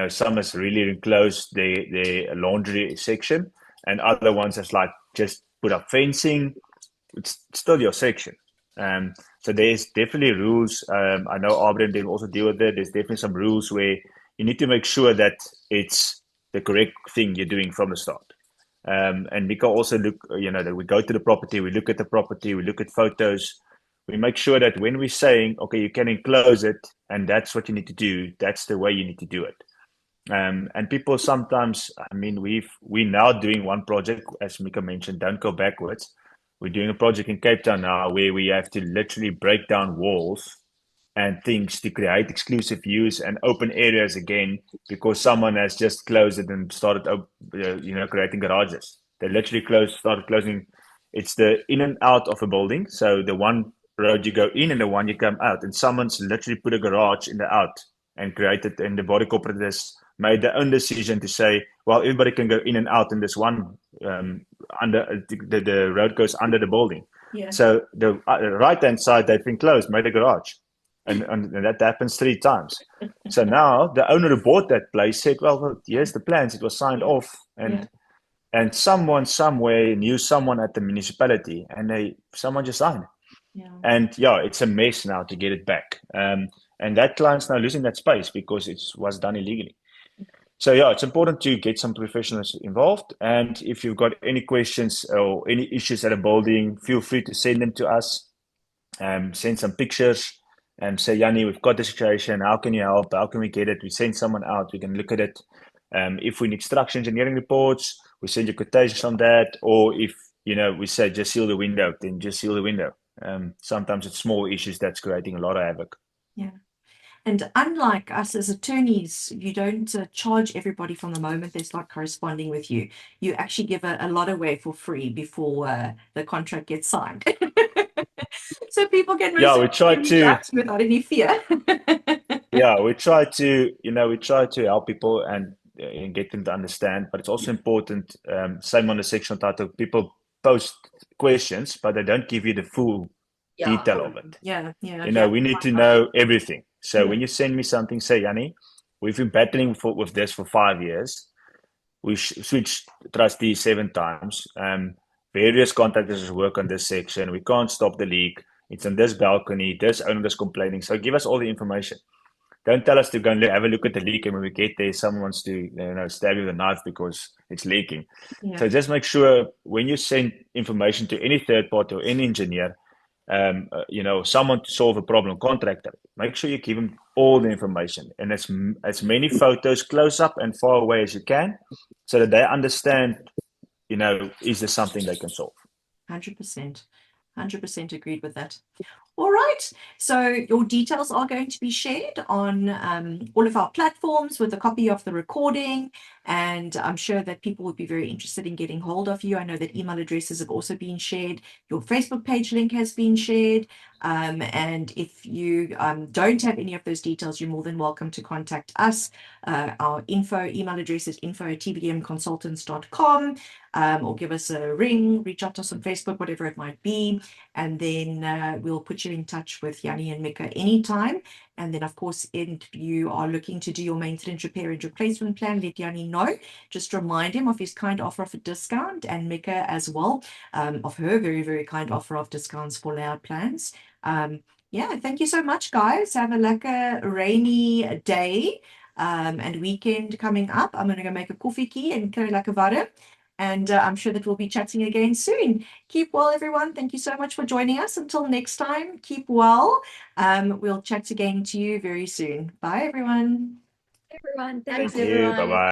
some has really enclosed their laundry section, and other ones has like just put up fencing. It's still your section. So there's definitely rules. I know Aubrey and them also deal with it. There's definitely some rules where you need to make sure that it's the correct thing you're doing from the start. And Mika also look, that we go to the property, we look at the property, we look at photos. We make sure that when we're saying, okay, you can enclose it, and that's what you need to do, that's the way you need to do it. And people sometimes, we're now doing one project, as Mika mentioned, don't go backwards. We're doing a project in Cape Town now where we have to literally break down walls and things to create exclusive views and open areas again because someone has just closed it and started, creating garages. They literally started closing. It's the in and out of a building. So the one road you go in and the one you come out. And someone's literally put a garage in the out and created, and the body corporate has made their own decision to say, well, everybody can go in and out in this one under the road goes under the building. Yeah. So the right hand side they've enclosed, made a garage, and that happens 3 times. So now the owner who bought that place said, well, here's the plans. It was signed off, and someone somewhere knew someone at the municipality, and someone just signed. Yeah. And it's a mess now to get it back. And that client's now losing that space because it was done illegally. So it's important to get some professionals involved. And if you've got any questions or any issues at a building, feel free to send them to us. Send some pictures and say, Jannie, we've got the situation. How can you help? How can we get it? We send someone out. We can look at it. If we need structural engineering reports, we send you quotations on that. Or if we say just seal the window, then just seal the window. Sometimes it's small issues that's creating a lot of havoc. Yeah. And unlike us as attorneys, you don't charge everybody from the moment they start corresponding with you. You actually give a lot away for free before the contract gets signed. So people can we try to without any fear. we try to help people and get them to understand, but it's also important, same on the sectional title, people post questions, but they don't give you the full detail of it. We need to know everything. So when you send me something, say, Jannie, we've been battling with this for 5 years. We switched trustees 7 times. Various contractors work on this section. We can't stop the leak. It's on this balcony. This owner is complaining. So give us all the information. Don't tell us to go and have a look at the leak, and when we get there, someone wants to stab you with a knife because it's leaking. Yeah. So just make sure when you send information to any third party or any engineer, someone to solve a problem, contractor, make sure you give them all the information and as many photos close up and far away as you can, so that they understand, is there something they can solve. 100% agreed with that. All right, so your details are going to be shared on all of our platforms with a copy of the recording, and I'm sure that people would be very interested in getting hold of you. I know that email addresses have also been shared. Your Facebook page link has been shared, and if you don't have any of those details, you're more than welcome to contact us. Our email address is info@tbmconsultants.com, or give us a ring, reach out to us on Facebook, whatever it might be, and then we'll put you in touch with Jannie and Mika anytime. And then, of course, if you are looking to do your maintenance, repair, and replacement plan, let Jannie know. Just remind him of his kind offer of a discount, and Mika as well, of her very, very kind offer of discounts for layout plans. Thank you so much, guys. Have a rainy day and weekend coming up. I'm going to go make a coffee key and kry lekker warm. And I'm sure that we'll be chatting again soon. Keep well, everyone. Thank you so much for joining us. Until next time, keep well. We'll chat again to you very soon. Bye, everyone. everyone. Thanks, Thanks. everyone. Bye bye.